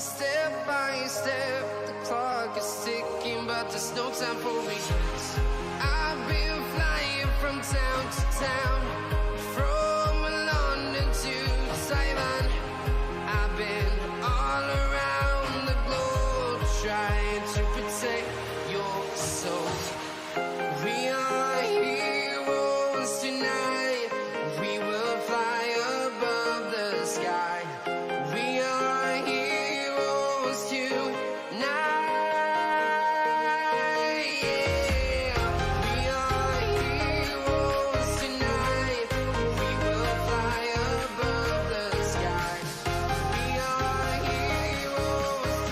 Step by step, the clock is ticking, but there's no time for regrets. I've been flying from town to town, from London to Taiwan. I've been all around the globe trying to protect your soul. We are heroes tonight. We will fly above the sky. We are heroes tonight. Yeah. We are heroes tonight. We will fly above the sky. We are heroes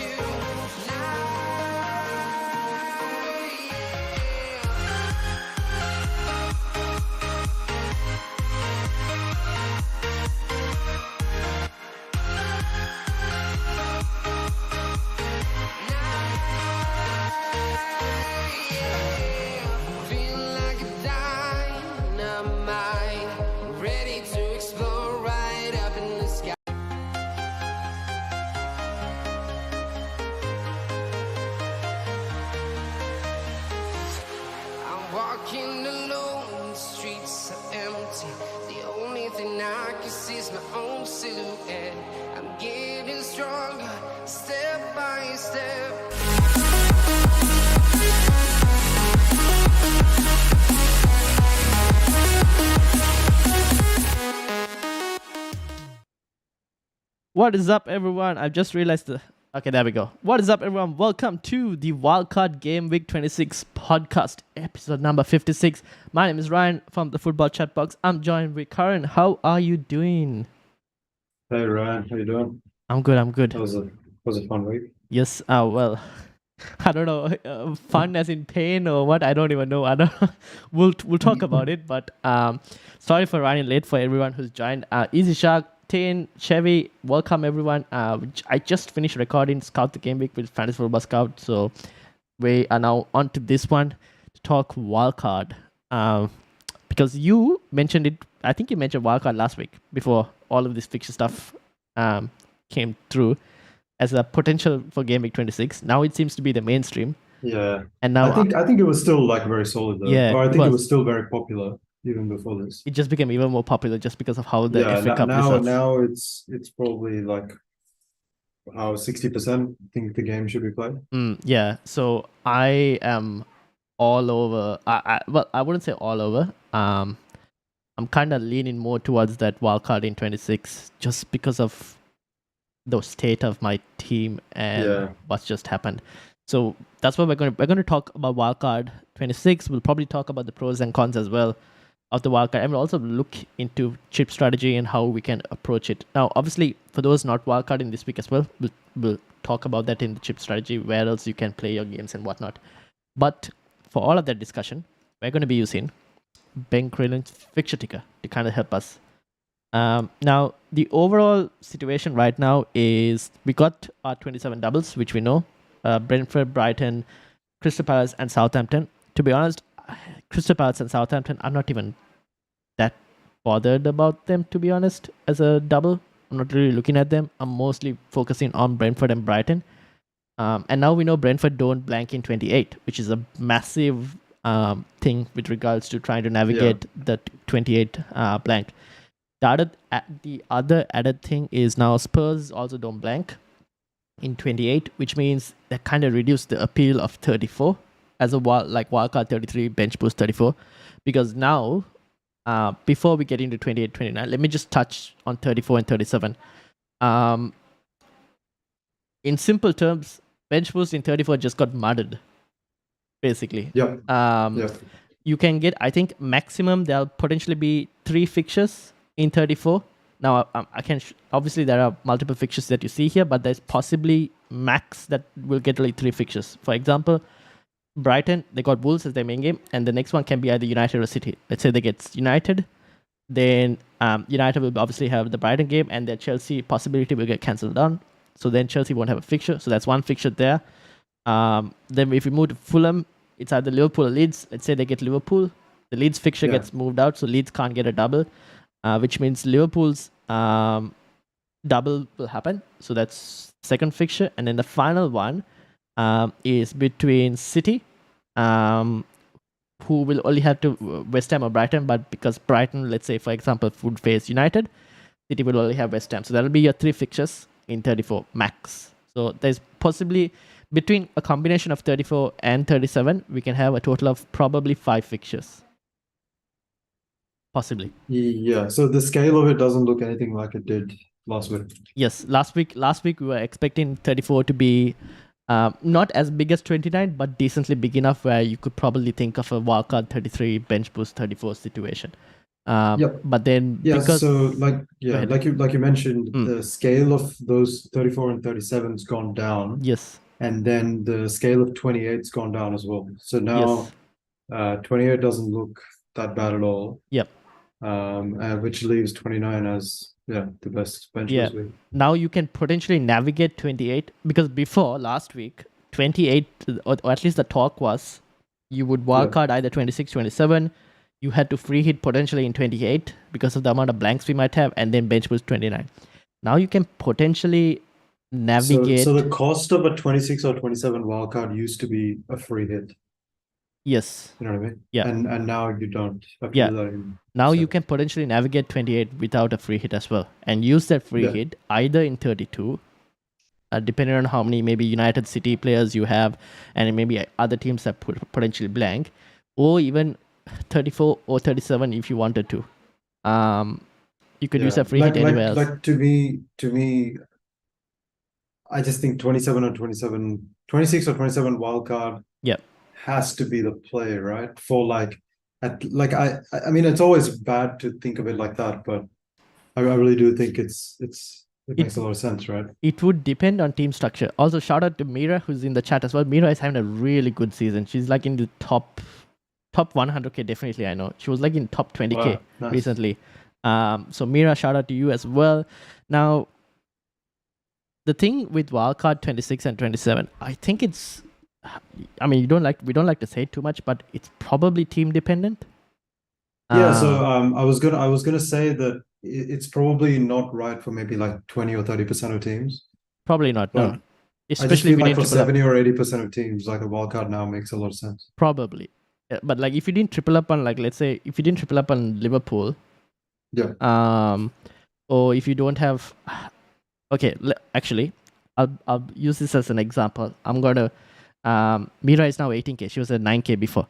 Feel like a dynamite, ready to explode right up in the sky. I'm walking alone, the streets are empty. The only thing I can see is my own silhouette. I'm getting stronger, step by step. What is up, everyone? I've just realized the. Okay, there we go. What is up, everyone? Welcome to the Wildcard Gameweek 26 podcast, episode number 56. My name is Ryan from the Football Chatbox. I'm joined with Karan. How are you doing? Hey Ryan, how you doing? I'm good. I'm good. Was a fun week? Yes. Well, I don't know. Fun as in pain or what? I don't even know. I don't. We'll talk about it. But sorry for running late for everyone who's joined. Easy Shark, Tane, Chevy, welcome everyone. I just finished recording Scout the Game Week with Fantasy Football Scout, so we are now on to this one to talk wildcard. Because you mentioned it, I think you mentioned wildcard last week before all of this fixture stuff came through as a potential for Game Week 26. Now it seems to be the mainstream. Yeah. And now I think it was still like very solid though. Yeah, Or I it think it was. was still very popular even before this. it just became even more popular just because of how the Yeah, FA Cup now results. it's probably like how 60% think the game should be played. Yeah, so I am all over. Well, I wouldn't say all over. I'm kind of leaning more towards that wildcard in 26 just because of the state of my team and Yeah. what's just happened. So that's what we're going to talk about wildcard 26. We'll probably talk about the pros and cons as well of the wildcard, and we'll also look into chip strategy and how we can approach it. Now, obviously, for those not wildcarding this week as well, we'll talk about that in the chip strategy, where else you can play your games and whatnot. But for all of that discussion, we're going to be using Ben Cralen's fixture ticker to kind of help us. Now, the overall situation right now is we got our 27 doubles, which we know. Brentford, Brighton, Crystal Palace, and Southampton. To be honest, Crystal Palace and Southampton, I'm not even that bothered about them, to be honest, as a double. I'm not really looking at them. I'm mostly focusing on Brentford and Brighton. And now we know Brentford don't blank in 28, which is a massive thing with regards to trying to navigate the 28 blank. The other added thing is now Spurs also don't blank in 28, which means that kind of reduced the appeal of 34 as a wildcard 33, bench boost 34. Because now, before we get into 28, 29, let me just touch on 34 and 37. In simple terms, bench boost in 34 just got mudded, basically. Yep. You can get, I think, maximum there'll potentially be 3 fixtures in 34. Now, I can obviously there are multiple fixtures that you see here, but there's possibly max that will get only 3 fixtures. For example, Brighton, they got Wolves as their main game, and the next one can be either United or City. Let's say they get United, then United will obviously have the Brighton game, and their Chelsea possibility will get cancelled down. So then Chelsea won't have a fixture. So that's one fixture there. Then if we move to Fulham, it's either Liverpool or Leeds. Let's say they get Liverpool. The Leeds fixture gets moved out, so Leeds can't get a double, which means Liverpool's double will happen. So that's second fixture, and then the final one is between City, who will only have to West Ham or Brighton, but because Brighton, let's say for example, would face United, City will only have West Ham. So that'll be your 3 fixtures in 34 max. So there's possibly between a combination of 34 and 37, we can have a total of probably 5 fixtures. Possibly. Yeah, so the scale of it doesn't look anything like it did last week. Yes, last week we were expecting 34 to be not as big as 29, but decently big enough where you could probably think of a wildcard 33 bench boost 34 situation. Yep. But then Yeah, because so Go ahead. like you mentioned, the scale of those 34 and 37's gone down. Yes. And then the scale of 28's gone down as well. So now 28 doesn't look that bad at all. Yep. Which leaves 29 as the best bench Yeah. this week. Now you can potentially navigate 28 because before last week 28 or at least the talk was you would wildcard either 26, 27. You had to free hit potentially in 28 because of the amount of blanks we might have, and then bench boost 29. Now you can potentially navigate. So the cost of a 26 or 27 wildcard used to be a free hit. Yes. You know what I mean? Yeah. And now you don't. Now you can potentially navigate 28 without a free hit as well, and use that free hit either in 32, depending on how many maybe United City players you have, and maybe other teams that potentially blank, or even 34 or 37 if you wanted to. You could use a free hit anywhere else. Like to me, I just think 26 or 27 wildcard has to be the play, right? For I mean, it's always bad to think of it like that, but I really do think it makes a lot of sense, right? It would depend on team structure. Also, shout out to Mira, who's in the chat as well. Mira is having a really good season. She's like in the top 100k, definitely. I know she was like in top 20k recently. So Mira, shout out to you as well. Now, the thing with wildcard 26 and 27, I think it's, I mean, we don't like to say it too much, but it's probably team dependent. Yeah. So I was gonna say that it's probably not right for maybe like 20 or 30% of teams. Probably not. But no. Especially like for 70 or 80% of teams, like a wildcard now makes a lot of sense. Probably. But like if you didn't triple up on, like, let's say if you didn't triple up on Liverpool, or if you don't have, okay, actually, I'll use this as an example. I'm gonna, Mira is now 18k. She was at 9k before.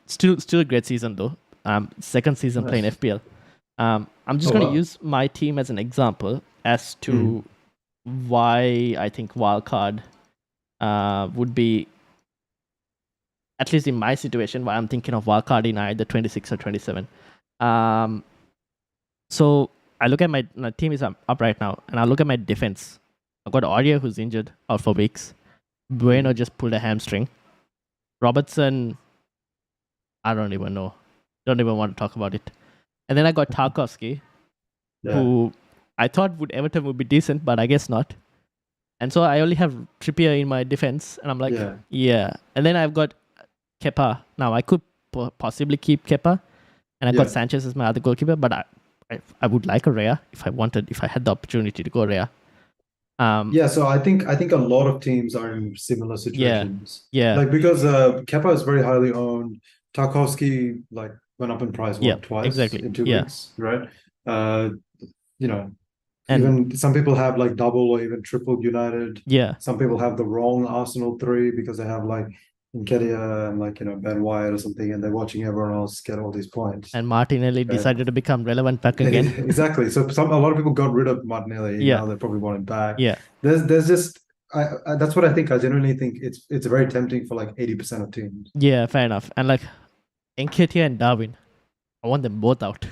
Still a great season though. Second season playing FPL. I'm just gonna use my team as an example as to why I think wildcard would be, at least in my situation, why I'm thinking of wildcarding either 26 or 27. So I look at my team is up right now, and I look at my defense. I've got Aurier, who's injured, out for weeks. Bueno just pulled a hamstring. Robertson, I don't even know. Don't even want to talk about it. And then I got Tarkowski, who I thought Everton would be decent, but I guess not. And so I only have Trippier in my defense, and I'm like, And then I've got Kepa. Now I could possibly keep Kepa, and I got Sanchez as my other goalkeeper, but I would like a Raya if I had the opportunity to go Raya. So I think a lot of teams are in similar situations. Like because Kepa is very highly owned. Tarkowski like went up in price twice in 2 weeks, right? Even some people have like double or even triple United. Some people have the wrong Arsenal 3 because they have like Nketiah and Ben White or something, and they're watching everyone else get all these points. And Martinelli decided to become relevant back again. Exactly. So a lot of people got rid of Martinelli. Now they probably want him back. There's just that's what I think. I genuinely think it's very tempting for like 80% of teams. Yeah, fair enough. And like Nketiah and Darwin, I want them both out.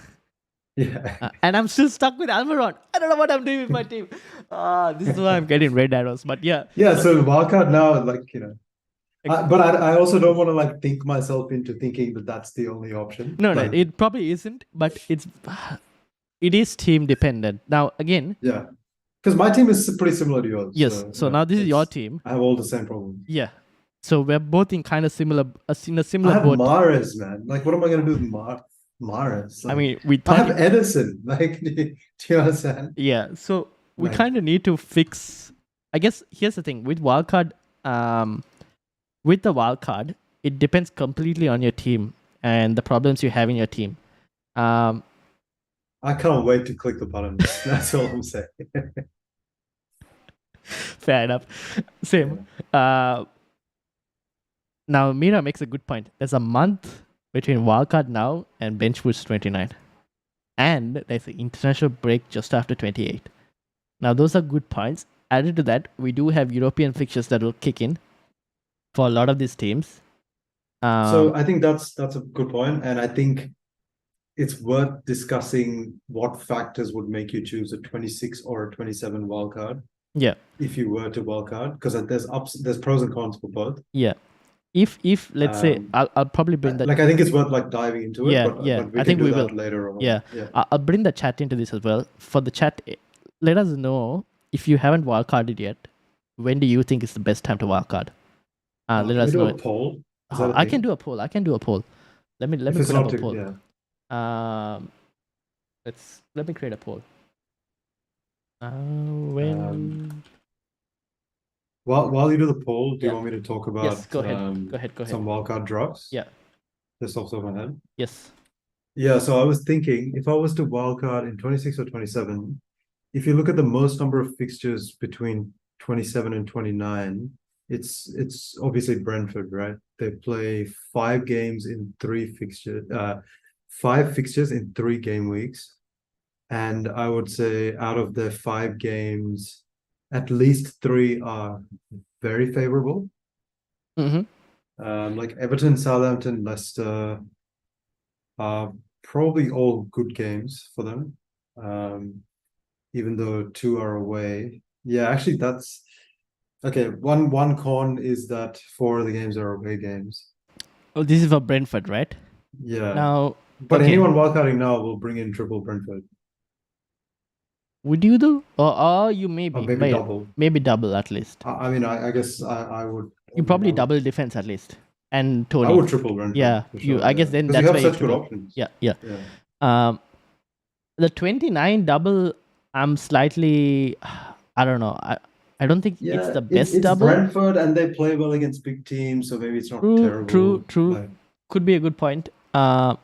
And I'm still stuck with Almiron. I don't know what I'm doing with my team. This is why I'm getting red arrows. But so wildcard now, but I also don't want to like think myself into thinking that that's the only option. No, it probably isn't, but it is team dependent. Now, again... Yeah, because my team is pretty similar to yours. Yes, so now this is your team. I have all the same problems. Yeah, so we're both in kind of similar boat. I have Mahrez, man. Like, what am I going to do with Mahrez? Mahrez. I mean, I have Edison. Like, do you understand? Yeah, so we kind of need to fix. I guess here's the thing with wildcard. With the wildcard, it depends completely on your team and the problems you have in your team. I can't wait to click the button. That's all I'm saying. Fair enough. Same. Now Mira makes a good point. There's a month between wildcard now and bench boost 29, and there's an international break just after 28. Now those are good points. Added to that, we do have European fixtures that will kick in for a lot of these teams. So I think that's a good point, and I think it's worth discussing what factors would make you choose a 26 or a 27 wildcard. Yeah. If you were to wildcard, because there's pros and cons for both. Yeah. If let's say I'll probably bring that. Like I think it's worth like diving into it. But I think we will later on. Yeah. I'll bring the chat into this as well. For the chat, let us know if you haven't wildcarded yet. When do you think is the best time to wildcard? Let us know. A poll. I can do a poll. Let me put up a poll. Yeah. Let me create a poll. While you do the poll, do you want me to talk about? Yes, go ahead. Some wildcard drops. Yeah. Just off the top of my head. Yes. Yeah. So I was thinking, if I was to wildcard in 26 or 27, if you look at the most number of fixtures between 27 and 29, it's obviously Brentford, right? They play 5 games in 3 fixtures, 5 fixtures in 3 game weeks. And I would say out of the 5 games, at least 3 are very favorable. Mm-hmm. Like Everton, Southampton, Leicester are probably all good games for them. Even though 2 are away. Yeah, actually that's okay. One con is that 4 of the games are away games. Oh, this is for Brentford, right? Yeah. Now, but anyone wildcarding now will bring in triple Brentford. Would you do? Or you maybe. Or maybe double. Maybe double at least. I mean, I guess I would. You probably double defense at least. And Tony. I would triple Brentford. Yeah. I guess then that's why you have such good options. Yeah. The 29 double, I'm slightly. I don't know. I don't think it's the best double. It's Brentford and they play well against big teams, so maybe it's not terrible. True. Could be a good point. And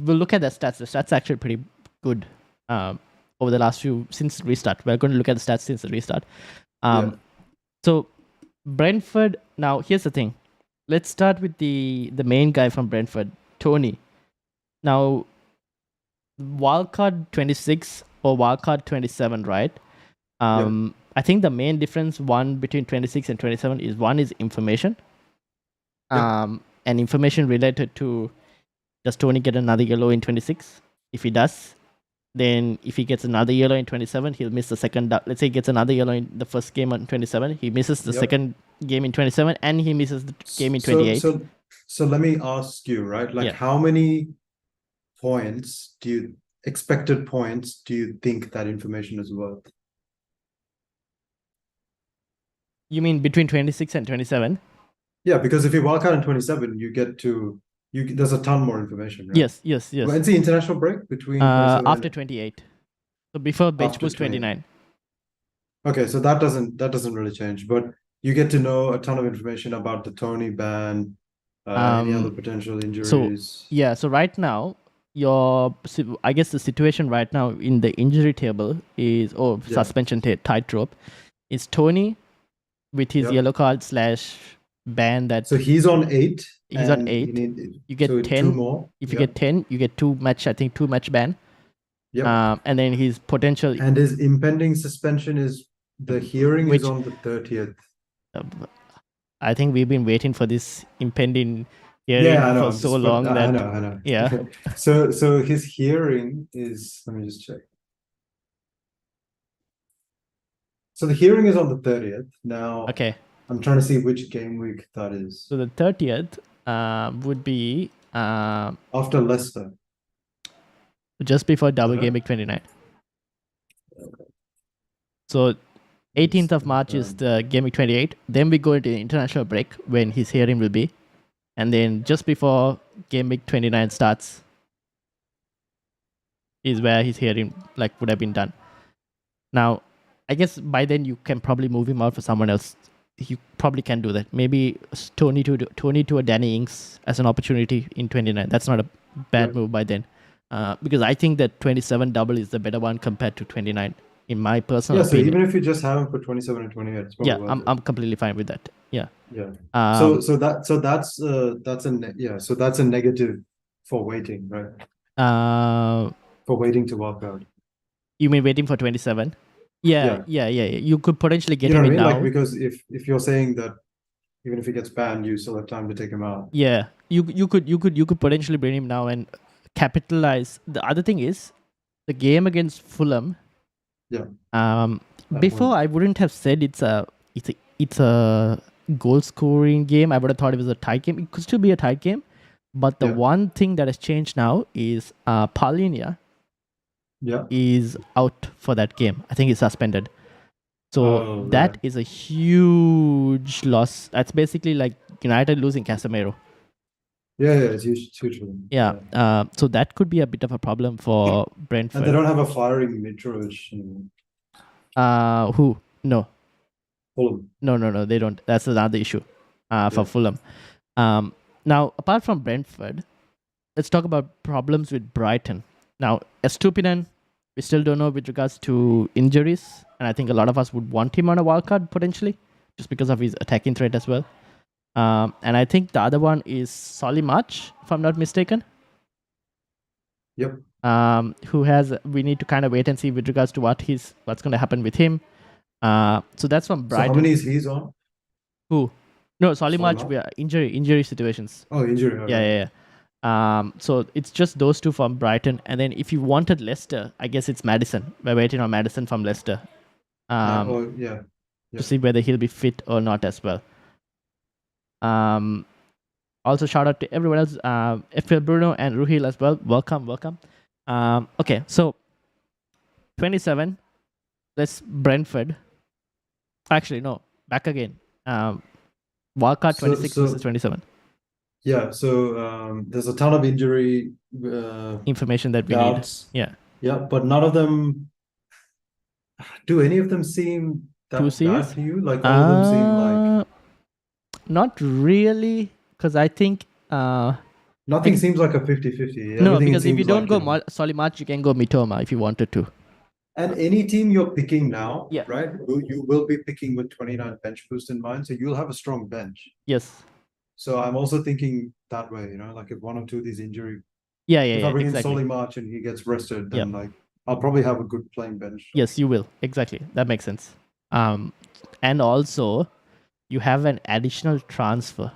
we'll look at the stats. The stats are actually pretty good. Over the last few since restart. We're going to look at the stats since the restart. So Brentford. Now here's the thing. Let's start with the main guy from Brentford, Tony. Now, wildcard 26 or wildcard 27, right? I think the main difference between 26 and 27 is one is information. And information related to, does Tony get another yellow in 26? If he does, then if he gets another yellow in 27, he'll miss the second. Let's say he gets another yellow in the first game on 27. He misses the second game in 27, and he misses the game in 28. So let me ask you, right? Like, how many expected points do you think that information is worth? You mean between 26 and 27? Yeah, because if you walk out in 27, there's a ton more information, right? Yes. When's the international break between after 28? So before bench boost 29. Okay, so that doesn't really change, but you get to know a ton of information about the Tony ban, any other potential injuries. So right now, I guess the situation right now in the injury table is suspension tightrope is Tony with his yellow card / ban that. So he's on 8. He's on 8. You get 10. 2 more. If you get 10, you get 2 match ban. Yeah. And then his potential. And his impending suspension is the hearing is on the 30th. I think we've been waiting for this impending hearing for so long that. I know. Yeah. So his hearing is. Let me just check. So the hearing is on the 30th. Now. Okay. I'm trying to see which game week that is. So the 30th would be after Leicester. Just before double game week 29. Okay. So 18th of March is the game week 28. Then we go into the international break when his hearing will be. And then just before game week 29 starts, is where his hearing would have been done. Now, I guess by then you can probably move him out for someone else. You probably can do that. Maybe Tony to a Danny Ings as an opportunity in 29. That's not a bad move by then, because I think that 27 double is the better one compared to 29 in my personal opinion. So even if you just have him for 27 and 28, it's probably worth it. I'm completely fine with that. Yeah. So that's a negative for waiting, right? For waiting to wildcard. You mean waiting for 27? Yeah. You could potentially get him in now. Because if you're saying that even if he gets banned, you still have time to take him out. Yeah, you could potentially bring him now and capitalize. The other thing is the game against Fulham. Yeah. Before I wouldn't have said it's a goal scoring game. I would have thought it was a tight game. It could still be a tight game, but the one thing that has changed now is Paulinia. Is out for that game. I think he's suspended. So that is a huge loss. That's basically like United losing Casemiro. Yeah, it's huge for them. Yeah. So that could be a bit of a problem for Brentford. And they don't have a firing Mitrovic. Who? No. Fulham. No, they don't. That's another issue for Fulham. Now, apart from Brentford, let's talk about problems with Brighton. Now, Estupinan, we still don't know with regards to injuries, and I think a lot of us would want him on a wildcard potentially, just because of his attacking threat as well. And I think the other one is Solly March, if I'm not mistaken. Yep. We need to kind of wait and see with regards to what's going to happen with him. So that's from Brighton. So how many is he on? Who? No, Solly March. Injury situations. Oh, injury. Okay. Yeah. So it's just those two from Brighton, and then if you wanted Leicester, I guess it's Maddison. We're waiting on Maddison from Leicester. To see whether he'll be fit or not as well. Also shout out to everyone else, FPL Bruno and Ruhil as well. Welcome. Okay, so 27. That's Brentford. Actually, no, back again. Wildcard 26 versus 27. Yeah, so there's a ton of injury information that we need. Yeah, but none of them. Do any of them seem that bad to you? Like all of them seem like. Not really, because I think. Nothing seems like a 50-50. No, because if you don't go Solly March, you can go Mitoma if you wanted to. And any team you're picking now, right? You will be picking with 29 bench boost in mind, so you'll have a strong bench. Yes. So I'm also thinking that way, like if one or two of these injury. If I bring in Solly March and he gets rested, then like I'll probably have a good playing bench. Yes, you will. Exactly. That makes sense. And also, you have an additional transfer.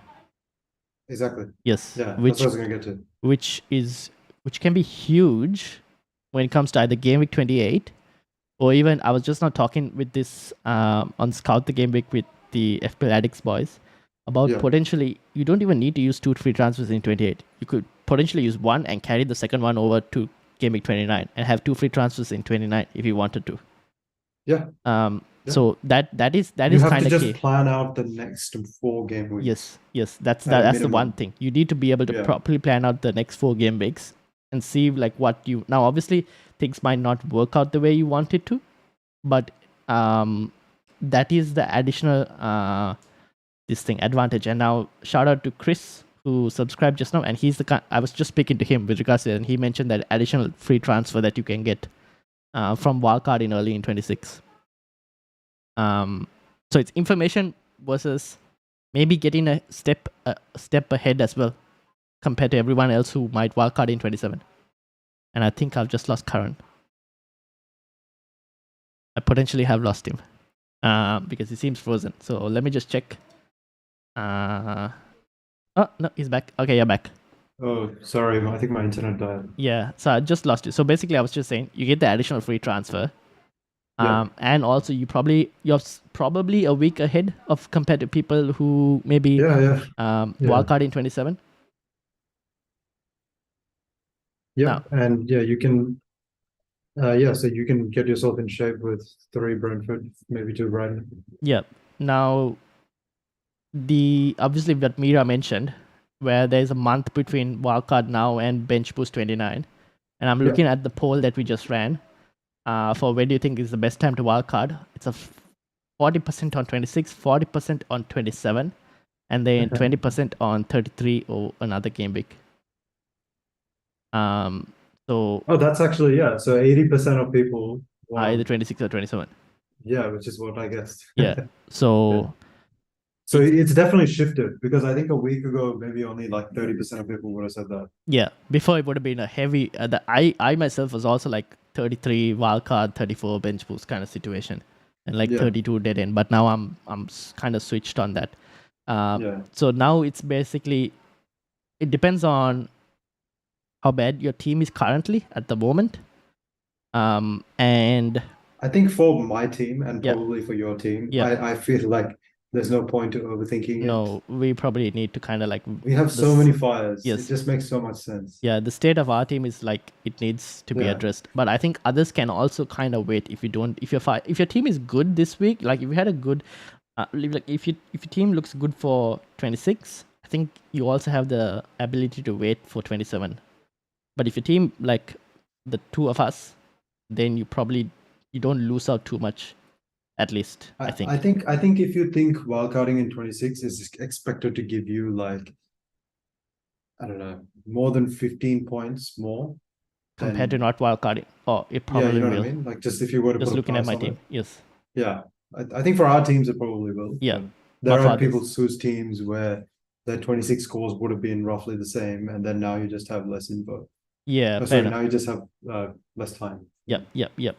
Exactly. Yes. Yeah, that's what I was going to get to. Which can be huge when it comes to either Game Week 28 or even, I was just now talking with this on Scout the Game Week with the FPL Addicts boys about potentially, you don't even need to use 2 free transfers in 28. You could potentially use one and carry the second one over to Game Week 29 and have 2 free transfers in 29 if you wanted to. Yeah. So that is kind of key. You have to just plan out the next 4 game weeks. Yes. That's the one thing. You need to be able to properly plan out the next 4 game weeks and see like what you. Now, obviously, things might not work out the way you want it to, but that is the additional advantage. And now, shout out to Chris who subscribed just now, and he's I was just speaking to him with regards to it, and he mentioned that additional free transfer that you can get from Wildcard in early in 26. So it's information versus maybe getting a step ahead as well compared to everyone else who might wildcard in 27. And I think I've just lost Karan. I potentially have lost him because he seems frozen. So let me just check. Oh no, he's back. Okay, you're back. Oh, sorry. I think my internet died. Yeah, so I just lost you. So basically, I was just saying you get the additional free transfer. And also you're probably a week ahead of compared to people who maybe wildcard in 27. Yeah, and you can so you can get yourself in shape with 3 Brentford, maybe 2 Brighton. Yeah. Now obviously what Mira mentioned, where there's a month between wildcard now and bench boost 29. And I'm looking at the poll that we just ran for when do you think is the best time to wildcard. It's a 40% on 26, 40% on 27, and then 20% on 33 or another game week. So that's actually, yeah. So 80% of people either 26 or 27. Yeah, which is what I guessed. Yeah. So So it's definitely shifted, because I think a week ago maybe only like 30% of people would have said that. Yeah, before it would have been a heavy. I myself was also like 33 wildcard, 34 bench boost kind of situation, and like 32 dead end. But now I'm kind of switched on that. So now it's basically, it depends on how bad your team is currently at the moment. And I think for my team and probably for your team, I feel like there's no point to overthinking it. No, we probably need to kind of like. We have so many fires. Yes. It just makes so much sense. Yeah, the state of our team is like it needs to be addressed. But I think others can also kind of wait if you don't. If your team is good this week, like if you had a good, like if your team looks good for 26, I think you also have the ability to wait for 27. But if your team like the two of us, then you don't lose out too much. At least I think. I think if you think wildcarding in 26 is expected to give you like, I don't know, more than 15 points more compared to not wildcarding. Oh, it probably you know will. What I mean? Like just if you were to just put looking at my team, it. yes. Yeah, I think for our teams it probably will. Yeah, there are people whose teams where their 26 scores would have been roughly the same, and then now you just have less info. Yeah, now you just have less time. Yep.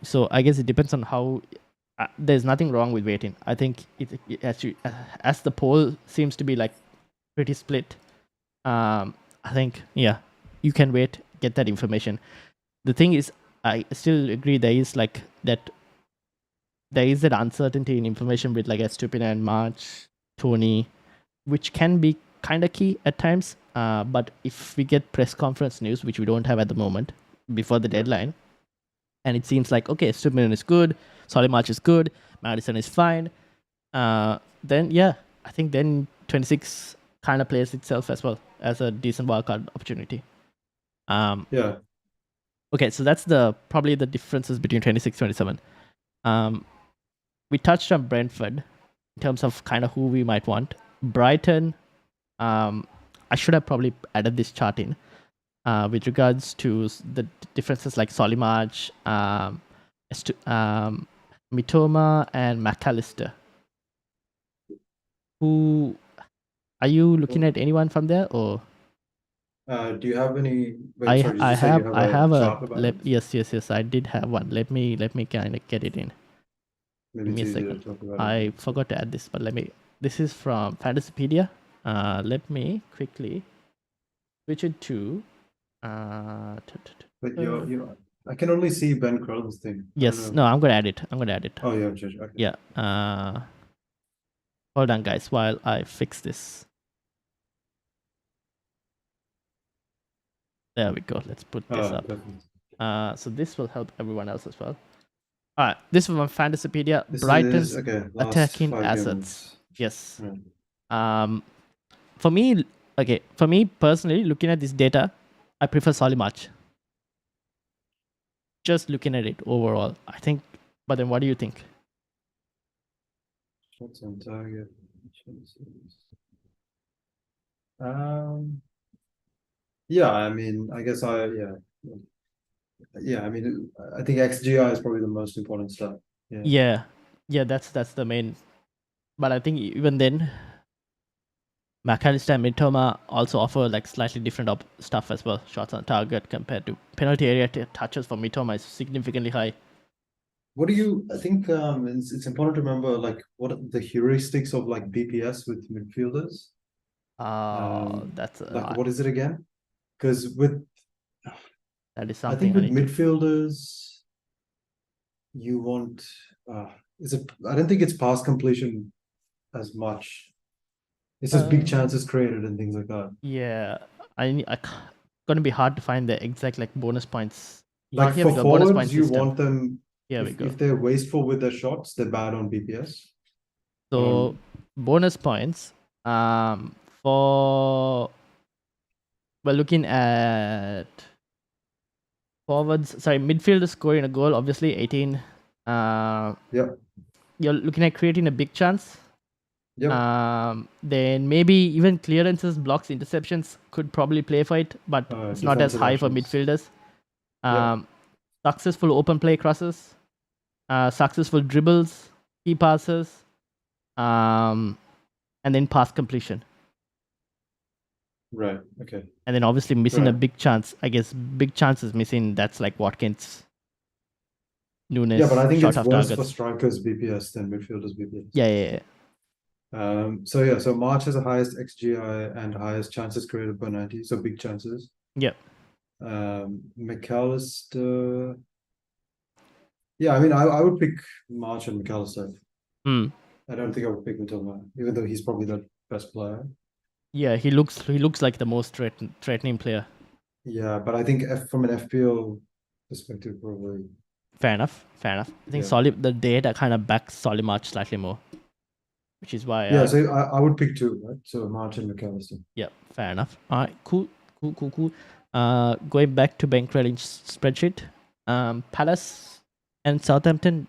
So I guess it depends on how. There's nothing wrong with waiting. I think it actually, as the poll seems to be like pretty split. I think you can wait, get that information. The thing is, I still agree there is like that. There is that uncertainty in information with like Estupina and March, Tony, which can be kind of key at times. But if we get press conference news, which we don't have at the moment, before the deadline, and it seems like, okay, Stupid is good, Solid March is good, Madison is fine, then I think then 26 kind of plays itself as well as a decent wildcard opportunity. Okay, so that's probably the differences between 26 27. We touched on Brentford in terms of kind of who we might want. Brighton, I should have probably added this chart in. With regards to the differences like Solimarch, Mitoma, and McAllister. Who are you looking at? Anyone from there, or? Do you have any? I have a yes. I did have one. Let me kind of get it in. Give me a second. I forgot to add this, but this is from Fantasypedia. Let me quickly switch it to. But I can only see Ben Crowell's thing. Yes, no, I'm gonna add it. Oh yeah, okay. Yeah. Hold on, guys, while I fix this. There we go. Let's put this up. Definitely. So this will help everyone else as well. All right, this is from Fantasypedia. Brighton's attacking assets. Yes. For me personally, looking at this data, I prefer Solimarch. Just looking at it overall, I think. But then, what do you think? Shots on target. Yeah, I mean, I guess I mean, I think XGI is probably the most important stuff. Yeah, that's the main. But I think even then, McAllister and Mitoma also offer like slightly different stuff as well. Shots on target compared to penalty area touches for Mitoma is significantly high. What do you? I think it's important to remember like what are the heuristics of like BPS with midfielders. That's like what is it again? Because with that is something I think with midfielders, you want I don't think it's pass completion as much. It's just big chances created and things like that. Yeah, I gonna be hard to find the exact like bonus points. Like for forwards, you want them. If they're wasteful with their shots, they're bad on BPS. So bonus points. For we're looking at midfielders scoring a goal, obviously 18. Yep. You're looking at creating a big chance. Yep. Then maybe even clearances, blocks, interceptions could probably play for it, but it's not as defensive high for actions. midfielders. Successful open play crosses, successful dribbles, key passes, and then pass completion. Right. Okay. And then obviously missing a Right. big chance. I guess big chance is missing. That's like Watkins, Nunes. Yeah, but I think short it's half worse for targets. strikers BPS than midfielders BPS. Yeah. So March has the highest XGI and highest chances created per 90, so big chances. Yep. McAllister. Yeah, I mean, I would pick March and McAllister. I don't think I would pick Mitoma, even though he's probably the best player. Yeah, he looks like the most threatening player. Yeah, but I think from an FPL perspective, probably. Fair enough. I think the data kind of backs Solly March slightly more, which is why. Yeah, so I would pick two, right? So March and McAllister. Yeah, fair enough. All right, cool. Going back to Bankrellin's spreadsheet, Palace and Southampton.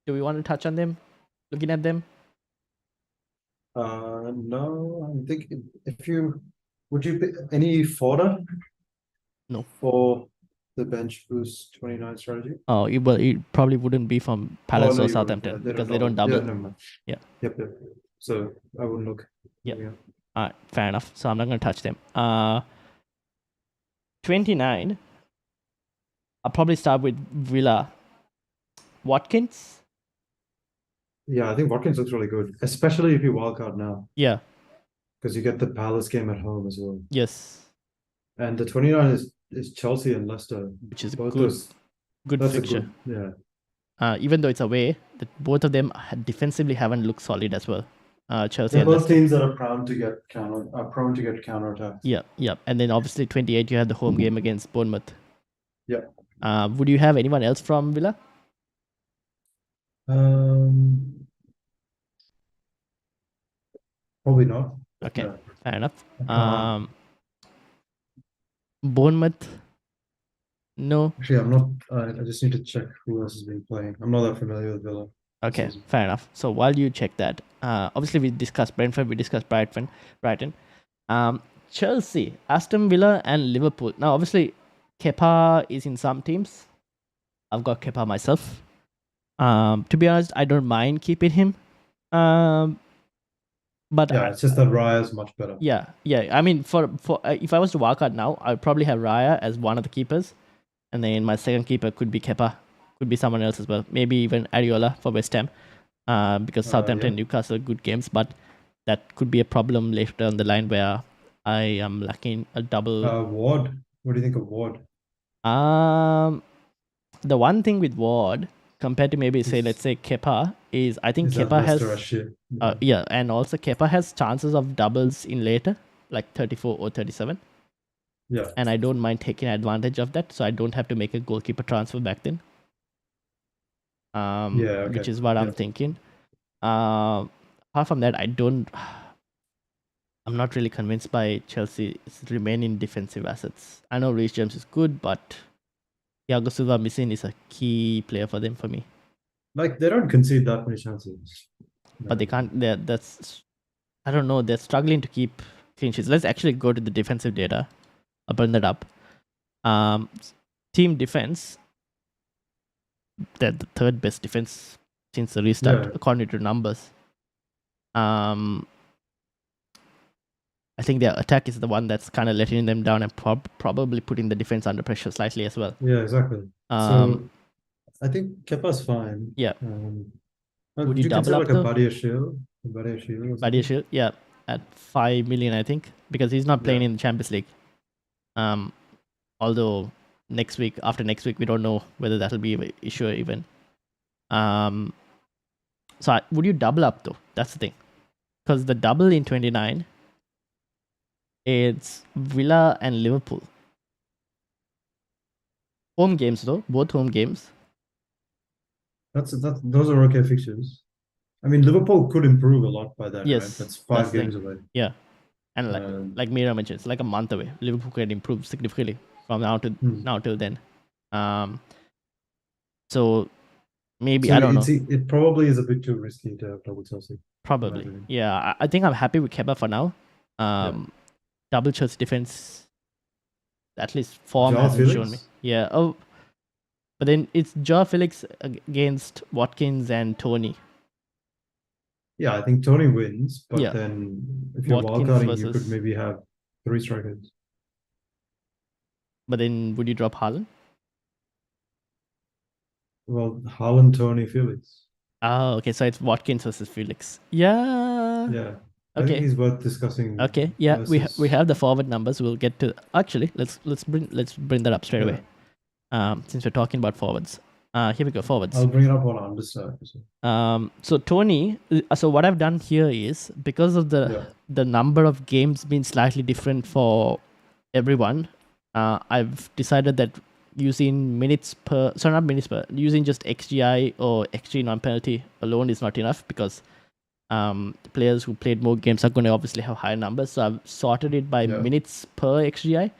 Do we want to touch on them? Looking at them. No, I think would you pick any fodder? No. For the bench boost 29 strategy? Oh, it probably wouldn't be from Palace or Southampton because they don't double. Yeah, never mind. Yeah. Yep. So I wouldn't look. Yeah. All right, fair enough. So I'm not going to touch them. 29. I'll probably start with Villa. Watkins. Yeah, I think Watkins looks really good, especially if you wildcard now. Yeah. Because you get the Palace game at home as well. Yes. And the 29 is Chelsea and Leicester, which is both good fixture. Even though it's away, both of them defensively haven't looked solid as well. Chelsea. They're both teams that are prone to get counterattacked. Yeah. And then obviously 28, you had the home game against Bournemouth. Yeah. Would you have anyone else from Villa? Probably not. Okay, fair enough. Bournemouth. No. Actually, I'm not. I just need to check who else has been playing. I'm not that familiar with Villa. Okay, fair enough. So while you check that, obviously we discussed Brentford, we discussed Brighton. Chelsea, Aston Villa, and Liverpool. Now, obviously, Kepa is in some teams. I've got Kepa myself. To be honest, I don't mind keeping him. But yeah, it's just that Raya is much better. Yeah. I mean, for if I was to walk out now, I'd probably have Raya as one of the keepers, and then my second keeper could be Kepa, could be someone else as well. Maybe even Areola for West Ham, because Southampton, Newcastle are good games, but that could be a problem later down the line where I am lacking a double. Ward. What do you think of Ward? The one thing with Ward, compared to maybe let's say Kepa, is I think Kepa has and also Kepa has chances of doubles in later, like 34 or 37. Yeah. And I don't mind taking advantage of that, so I don't have to make a goalkeeper transfer back then. Which is what I'm thinking. Apart from that, I'm not really convinced by Chelsea's remaining defensive assets. I know Reece James is good, but Thiago Silva missing is a key player for them for me. Like, they don't concede that many chances. But they can't. I don't know. They're struggling to keep clean sheets. Let's actually go to the defensive data. I'll burn that up. Team defense. They're the third best defense since the restart, according to numbers. I think their attack is the one that's kind of letting them down and probably putting the defense under pressure slightly as well. Yeah, exactly. So I think Kepa's fine. Yeah. Would you double up like a Badia Shield? Badia Shield, yeah, at 5 million, I think, because he's not playing in the Champions League. Although after next week, we don't know whether that'll be an issue even. So would you double up though? That's the thing, because the double in 29. It's Villa and Liverpool. Home games though, both home games. Those are okay fixtures. I mean, Liverpool could improve a lot by that. Yes, right? That's 5 games away. Yeah, and like Mira mentioned, it's like a month away. Liverpool can improve significantly from now till then. So maybe I don't know. It probably is a bit too risky to have double Chelsea. Probably, yeah. I think I'm happy with Kepa for now. Double Chelsea defense, at least form hasn't shown me. Yeah. Oh, but then it's Joao Felix against Watkins and Tony. Yeah, I think Tony wins, but then if you're wildcarding, you could maybe have 3 strikers. But then would you drop Haaland? Well, Haaland, Tony, Felix. Oh, okay. So it's Watkins versus Felix. Yeah. Yeah. Okay. I think he's worth discussing. Okay. Yeah. We have the forward numbers. We'll get to actually let's bring that up straight away. Since we're talking about forwards. Here we go, forwards. I'll bring it up on understart. So Tony, so what I've done here is because of the number of games being slightly different for everyone, I've decided that using using just XGI or XG non-penalty alone is not enough because players who played more games are going to obviously have higher numbers. So I've sorted it by minutes per XGI.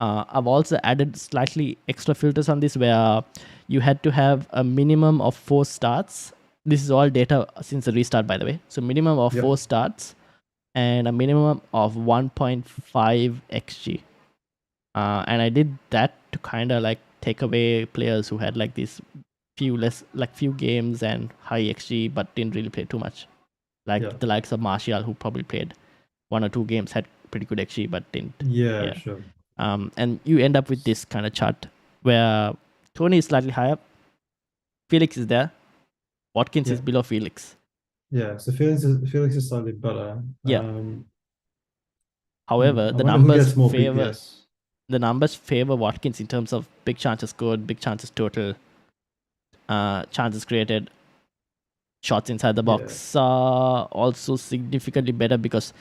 I've also added slightly extra filters on this where you had to have a minimum of 4 starts. This is all data since the restart, by the way. So minimum of 4 starts and a minimum of 1.5 XG. And I did that to kind of like take away players who had like these few games and high XG but didn't really play too much. Like the likes of Martial, who probably played 1 or 2 games, had pretty good XG but didn't. Yeah, sure. And you end up with this kind of chart where Tony is slightly higher, Felix is there, Watkins is below Felix. Yeah, so Felix is slightly better. Yeah. However, the numbers favor Watkins in terms of big chances scored, big chances total, chances created, shots inside the box are also significantly better because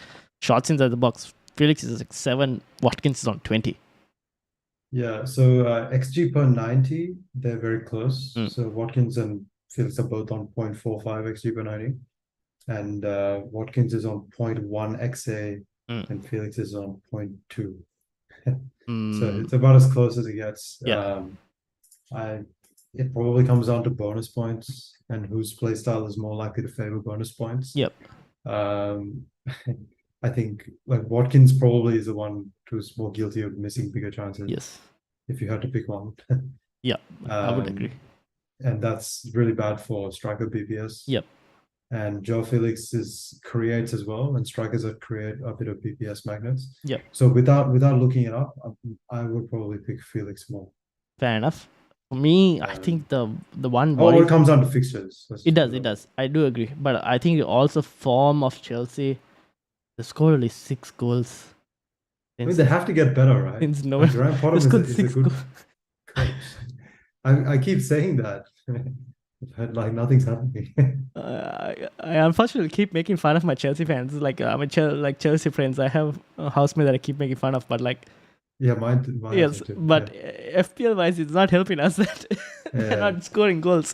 shots inside the box, Felix is like 7, Watkins is on 20. Yeah, so XG per 90, they're very close. So Watkins and Felix are both on 0.45 XG per 90. And Watkins is on 0.1 XA and Felix is on 0.2. So it's about as close as it gets. It probably comes down to bonus points and whose playstyle is more likely to favor bonus points. I think like Watkins probably is the one who's more guilty of missing bigger chances. Yes. If you had to pick one. I would agree. And that's really bad for striker BPS. And Joao Felix creates as well, and strikers that create a bit of BPS magnets. So without looking it up, I would probably pick Felix more. Fair enough. For me, I think the one. It comes down to fixtures. It does. I do agree, but I think also form of Chelsea. They scored only 6 goals. I mean, they have to get better, right? Graham Potter is a good coach. I keep saying that. Like nothing's happening. I unfortunately keep making fun of my Chelsea fans. Like I'm Chelsea friends. I have a housemate that I keep making fun of, but like. Yeah, mine yes, but FPL wise, it's not helping us that they're not scoring goals.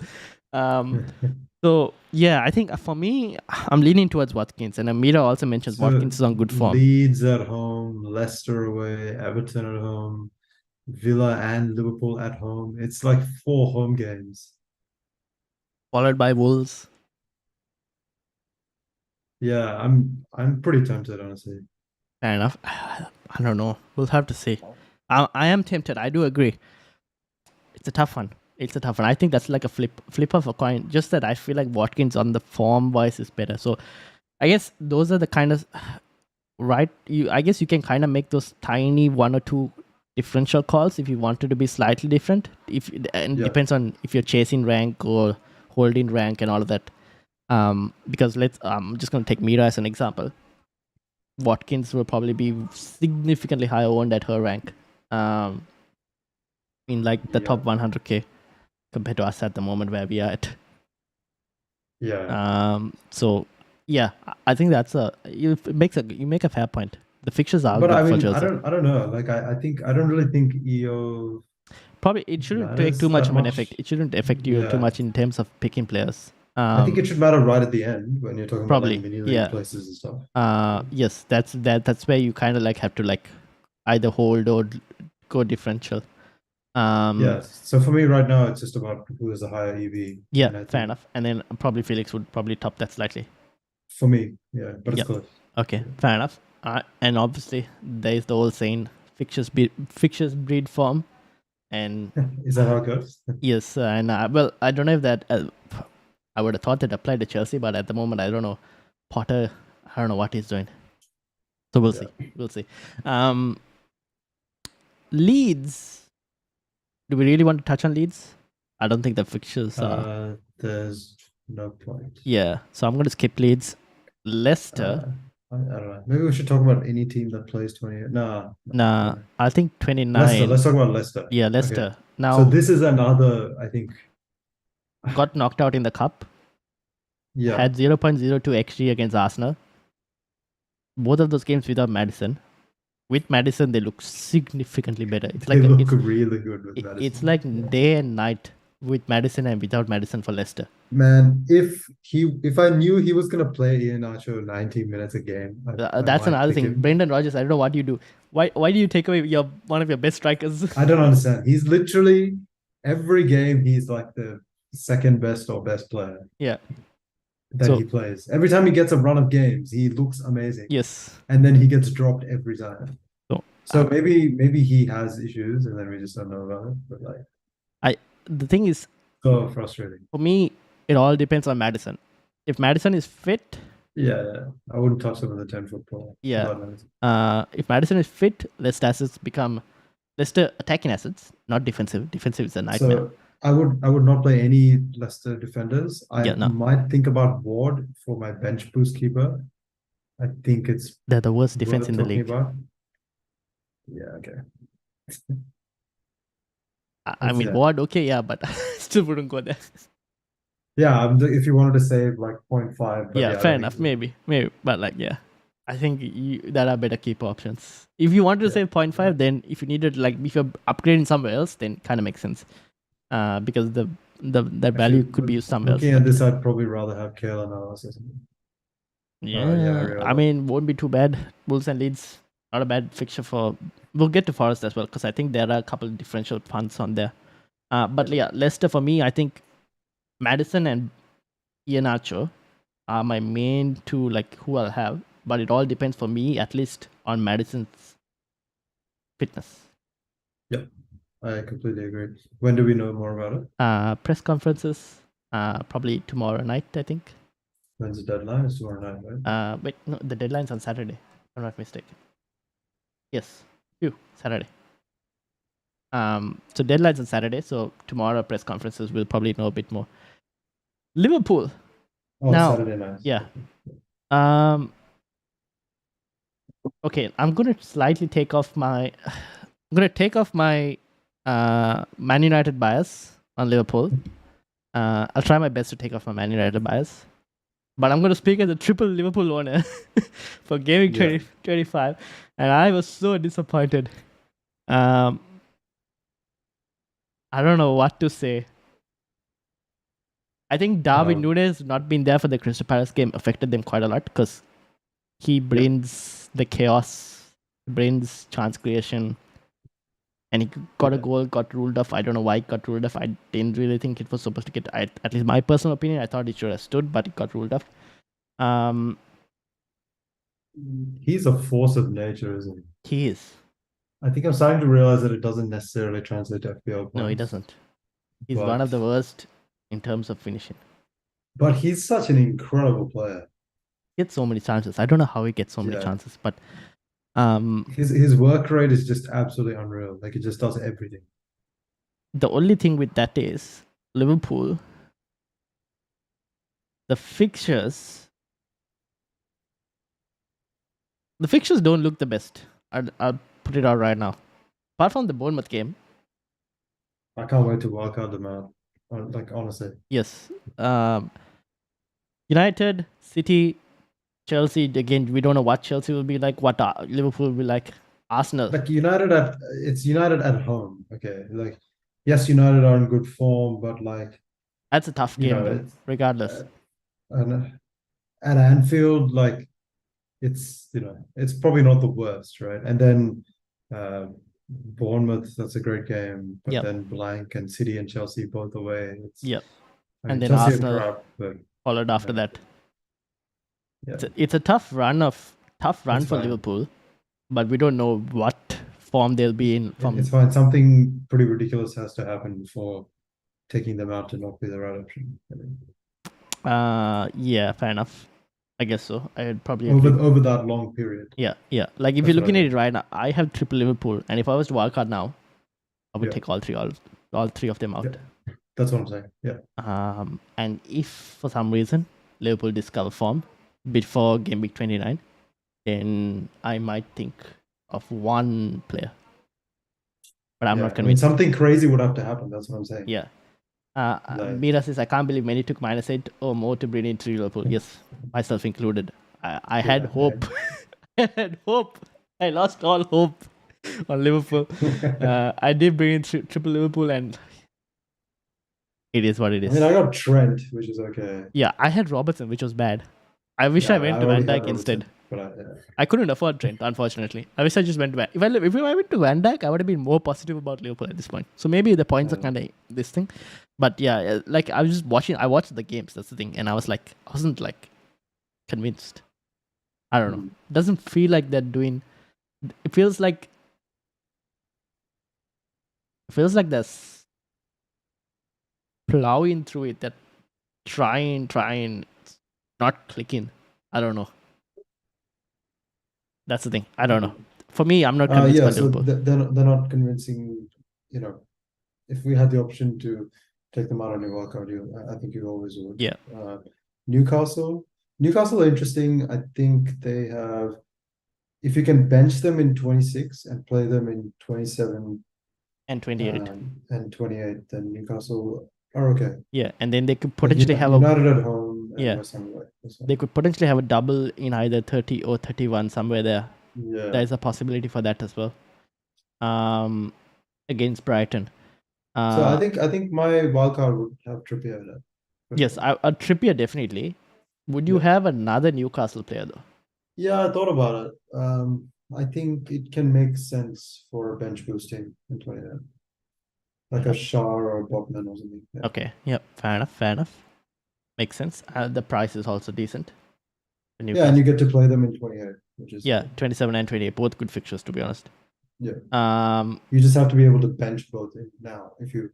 So yeah, I think for me, I'm leaning towards Watkins, and Amira also mentions Watkins is on good form. Leeds at home, Leicester away, Everton at home, Villa and Liverpool at home. It's like 4 home games, followed by Wolves. Yeah, I'm pretty tempted, honestly. Fair enough. I don't know. We'll have to see. I am tempted. I do agree. It's a tough one. I think that's like a flip of a coin. Just that I feel like Watkins on the form wise is better. So I guess those are the kind of right. I guess you can kind of make those tiny 1 or 2 differential calls if you wanted to be slightly different. Depends on if you're chasing rank or holding rank and all of that. Because I'm just going to take Mira as an example. Watkins will probably be significantly higher owned at her rank. In like the top 100k compared to us at the moment where we are at. So yeah, I think that's you make a fair point. The fixtures are but good I mean, for Chelsea. I don't know. Like I don't really think EO probably it shouldn't take too much of an effect. It shouldn't affect you too much in terms of picking players. I think it should matter right at the end when you're talking about like mini league places and stuff. Yes, that's where you kind of like have to like either hold or go differential. Yes. So for me right now, it's just about who has a higher EV. Yeah, fair enough. And then probably Felix would probably top that slightly. For me, yeah, but it's close. Okay, fair enough. And obviously, there is the old saying, fixtures breed form. And is that how it goes? Yes, and well, I don't know if that. I would have thought it applied to Chelsea, but at the moment, I don't know. Potter, I don't know what he's doing. So we'll see. We'll see. Leeds. Do we really want to touch on Leeds? I don't think the fixtures are. There's no point. Yeah, so I'm going to skip Leeds. Leicester. I don't know. Maybe we should talk about any team that plays 28. Nah, I think 29. Leicester. Let's talk about Leicester. Yeah, Leicester. Okay. Now, so this is another, I think. Got knocked out in the cup. Yeah. Had 0.02 XG against Arsenal. Both of those games without Maddison. With Maddison, they look significantly better. They look really good with Maddison. It's like day and night with Maddison and without Maddison for Leicester. Man, if I knew he was gonna play Iheanacho 90 minutes a game, that's another thing. Brendan Rodgers, I don't know what you do. Why do you take away one of your best strikers? I don't understand. He's literally every game he's like the second best or best player. Yeah. That he plays. Every time he gets a run of games, he looks amazing. Yes. And then he gets dropped every time. So maybe he has issues and then we just don't know about it. But the thing is so frustrating. For me, it all depends on Maddison. If Maddison is fit. Yeah. I wouldn't touch him with a 10-foot pole. Yeah. If Maddison is fit, Leicester assets become Leicester attacking assets, not defensive. Defensive is a nightmare. So I would not play any Leicester defenders. I might think about Ward for my bench boost keeper. I think they're the worst defense in the league. Yeah, okay. I mean, Ward, okay, yeah, but still wouldn't go there. Yeah, if you wanted to save like 0.5. Yeah, fair enough. Maybe. But I think there are better keeper options. If you wanted to save 0.5, then if you needed, if you're upgrading somewhere else, then kind of makes sense. Because that value could be used somewhere else. Looking at this, I'd probably rather have Kale analysis. Yeah, I mean, won't be too bad. Wolves and Leeds, not a bad fixture for. We'll get to Forest as well because I think there are a couple of differential funds on there. But Leicester for me, I think Maddison and Iheanacho are my main two, who I'll have. But it all depends for me, at least, on Maddison's fitness. Yep, I completely agree. When do we know more about it? Press conferences, probably tomorrow night, I think. When's the deadline? It's tomorrow night, right? Wait, no, the deadline's on Saturday. If I'm not mistaken. Yes, Saturday. So deadline's on Saturday. So tomorrow press conferences we'll probably know a bit more. Liverpool. Now, Saturday night. Yeah. Okay, I'm gonna slightly take off my. I'm gonna take off my Man United bias on Liverpool. I'll try my best to take off my Man United bias. But I'm going to speak as a triple Liverpool owner for Gameweek 2025. And I was so disappointed. I don't know what to say. I think Darwin Núñez not being there for the Crystal Palace game affected them quite a lot because he brings the chaos, brings chance creation. And he got a goal, got ruled off. I don't know why it got ruled off. I didn't really think it was supposed to get, at least my personal opinion, I thought it should have stood, but it got ruled off. He's a force of nature, isn't he? He is. I think I'm starting to realize that it doesn't necessarily translate to FPL points. No, he doesn't. He's one of the worst in terms of finishing. But he's such an incredible player. He gets so many chances. I don't know how he gets so many chances, but his work rate is just absolutely unreal. He just does everything. The only thing with that is Liverpool, the fixtures don't look the best. I'll put it out right now. Apart from the Bournemouth game. I can't wait to wildcard them out. Honestly. Yes. United, City, Chelsea, again, we don't know what Chelsea will be like, what Liverpool will be like, Arsenal. It's United at home, okay? Yes, United are in good form, but that's a tough game, regardless. And at Anfield, it's probably not the worst, right? And then Bournemouth, that's a great game. But Yep. then blank and City and Chelsea both away. Yep. I And mean, then Chelsea are Arsenal crap, but followed after that. yeah, It's a tough run for fine. Liverpool, but we don't know what form they'll be in. It's fine. Something pretty ridiculous has to happen before taking them out to not be the right option. I mean, yeah, fair enough. I guess so. I'd probably over that long period. Yeah. Like if you're looking at it right now, I have triple Liverpool, and if I was to wildcard now, I would take all three of them out. Yeah. That's what I'm saying. Yeah. And if for some reason Liverpool discover form before game week 29, then I might think of one player. But I'm not convinced. I mean, something crazy would have to happen. That's what I'm saying. Yeah. Mira says, I can't believe many took -8 or more to bring into Liverpool. Yes, myself included. I had hope. I had hope. I lost all hope on Liverpool. I did bring in triple Liverpool, and it is what it is. I mean, I got Trent, which is okay. Yeah, I had Robertson, which was bad. I wish I went to Van Dijk instead. I couldn't afford Trent, unfortunately. I wish I just went to Van Dijk. If I went to Van Dijk, I would have been more positive about Liverpool at this point. So maybe the points are kind of this thing. But yeah, like I was just watching. I watched the games. That's the thing, and I wasn't like convinced. I don't know. It doesn't feel like they're doing. It feels like they're plowing through it. That trying, not clicking. I don't know. That's the thing. I don't know. For me, I'm not convinced by Liverpool. They're not convincing. If we had the option to take them out on your wildcard, I think you always would. Yeah. Newcastle are interesting. I think they have. If you can bench them in 26 and play them in 27 and 28 and 28, then Newcastle are okay. Yeah, and then they could potentially have United at home. Yeah, they could potentially have a double in either 30 or 31 somewhere there. Yeah, there's a possibility for that as well. Against Brighton. So I think my wildcard would have Trippier in it. Yes, a Trippier definitely. Would you have another Newcastle player though? Yeah, I thought about it. I think it can make sense for a bench boosting in 29. Like a Shah or a Bobman or something. Yeah. Okay, yep, fair enough. Makes sense. The price is also decent. Yeah, and you get to play them in 28, which is 27 and 28, both good fixtures to be honest. Yeah. You just have to be able to bench both now. If you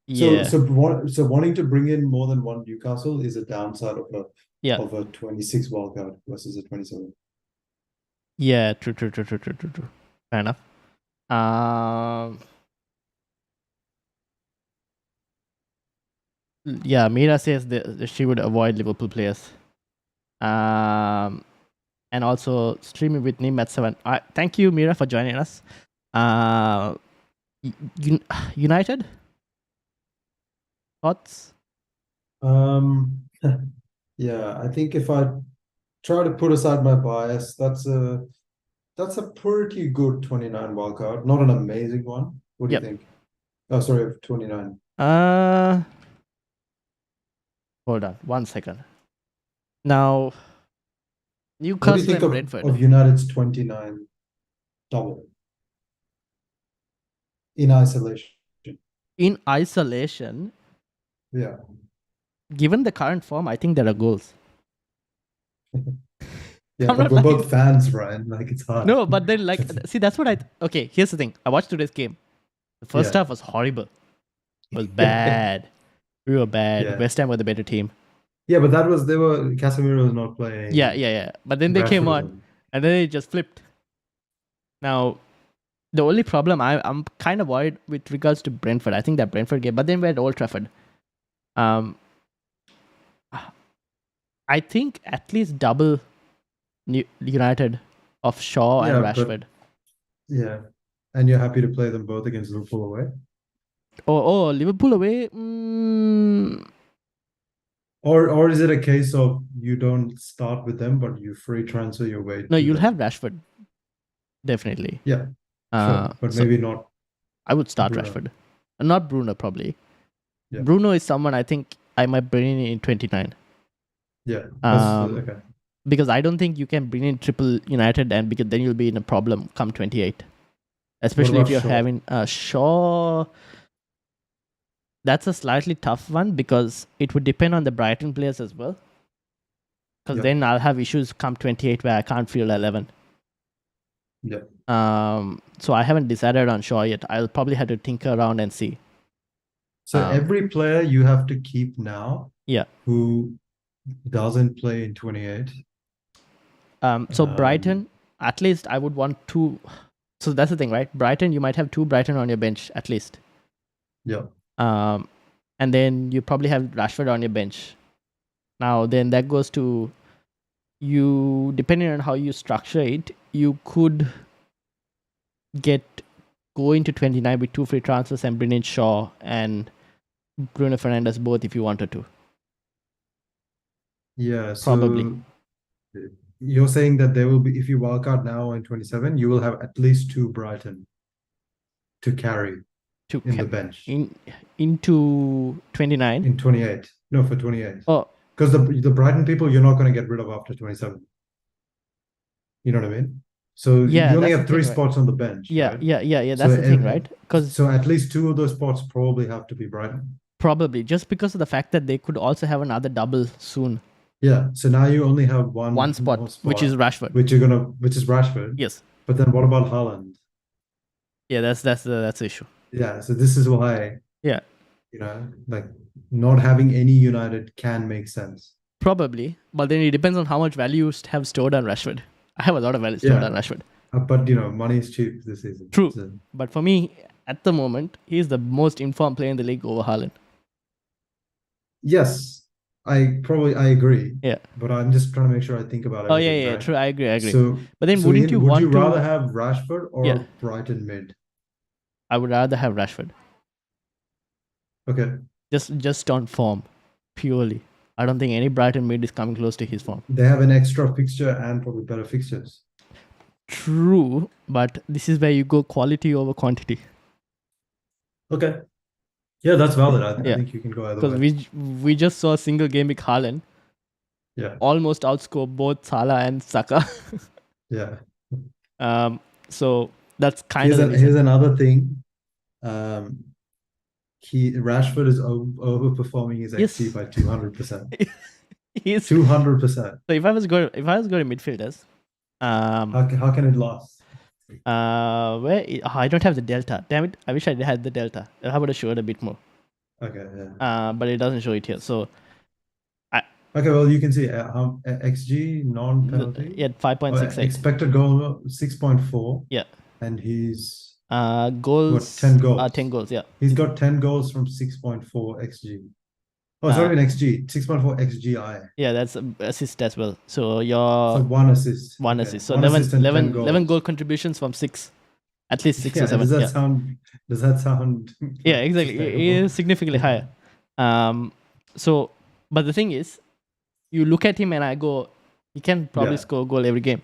so wanting to bring in more than one Newcastle is a downside of a 26 wildcard versus a 27. Yeah, true. Fair enough. Yeah, Mira says that she would avoid Liverpool players. And also streaming with Nim at 7. Thank you, Mira, for joining us. United? Thoughts? Yeah, I think if I try to put aside my bias, that's a pretty good 29 wildcard. Not an amazing one. What do you think? Oh, sorry, 29. Hold on, 1 second. Now, Newcastle and Brentford. Of United's 29 double in isolation. In isolation? Yeah. Given the current form, I think there are goals. Yeah, but we're both fans, Ryan. Like, it's hard. No, but then, see, that's what okay, here's the thing. I watched today's game. The first half was horrible. It was bad. We were bad. Yeah. West Ham were the better team. Yeah, but Casemiro was not playing. Yeah. But then they came on, and then it just flipped. Now, the only problem I'm kind of worried with regards to Brentford. I think that Brentford game, but then we're at Old Trafford. I think at least double United of Shaw and Rashford. And you're happy to play them both against Liverpool away? Oh, Liverpool away? Or is it a case of you don't start with them, but you free transfer your way? No, you'll have Rashford. Definitely. Yeah. Sure, but maybe not. I would start Bruno. Rashford. Not Bruno, probably. Yeah. Bruno is someone I think I might bring in 29. Yeah. Okay. Because I don't think you can bring in triple United, and because then you'll be in a problem come 28. especially if you're Shaw? having Shaw. That's a slightly tough one because it would depend on the Brighton players as well. Because then I'll have issues come 28 where I can't field 11. Yeah. So I haven't decided on Shaw yet. I'll probably have to tinker around and see. So every player you have to keep now. Yeah. Who doesn't play in 28. So Brighton, at least I would want 2. So that's the thing, right? Brighton, you might have 2 Brighton on your bench at least. Yeah. And then you probably have Rashford on your bench. Now, then that goes to you, depending on how you structure it, you could go into 29 with 2 free transfers and bring in Shaw and Bruno Fernandes both if you wanted to. Yeah, probably. So you're saying that there will be, if you wildcard now in 27, you will have at least 2 Brighton to carry in the bench. Into 29? In 28. No, for 28. Oh. Because the Brighton people you're not going to get rid of after 27. You know what I mean? So you only have 3 spots on the bench. Yeah, right? yeah. That's the thing, right? So at least 2 of those spots probably have to be Brighton. Probably, just because of the fact that they could also have another double soon. Yeah, so now you only have one spot, which is Rashford. Which is Rashford. Yes. But then what about Haaland? Yeah, that's the issue. Yeah, so this is why. Yeah. Like not having any United can make sense. Probably, but then it depends on how much value you have stored on Rashford. I have a lot of value stored on Rashford. But money is cheap this season. True. So. But for me, at the moment, he's the most informed player in the league over Haaland. Yes, I agree. Yeah. But I'm just trying to make sure I think about it. Oh yeah, right? True. I agree. So, but then would you rather have Rashford or Brighton mid? I would rather have Rashford. Okay. Just on form, purely. I don't think any Brighton mid is coming close to his form. They have an extra fixture and probably better fixtures. True, but this is where you go quality over quantity. Okay. Yeah, that's valid. I think you can go either way. Because we just saw a single game with Haaland. Yeah. Almost outscore both Salah and Saka. Yeah. So that's kind of here's another thing. Rashford is overperforming his XG by 200%. He's 200%. So if I was going midfielders, how can it last? I don't have the delta. Damn it! I wish I had the delta. How about I show it a bit more? Okay. Yeah. But it doesn't show it here. So. Okay, well, you can see XG non-penalty. Yeah, 5.68. Expected goal 6.4. Yeah. And he's goals. 10 goals. 10 goals. Yeah. He's got 10 goals from 6.4 XG. Oh, sorry, an XG. 6.4 XGI. Yeah, that's assist as well. So your 1 assist. One assist. So 11 goal contributions from 6. At least 6 or 7. Does that sound? Yeah, exactly. It is significantly higher. So, but the thing is, you look at him and I go, he can probably score a goal every game.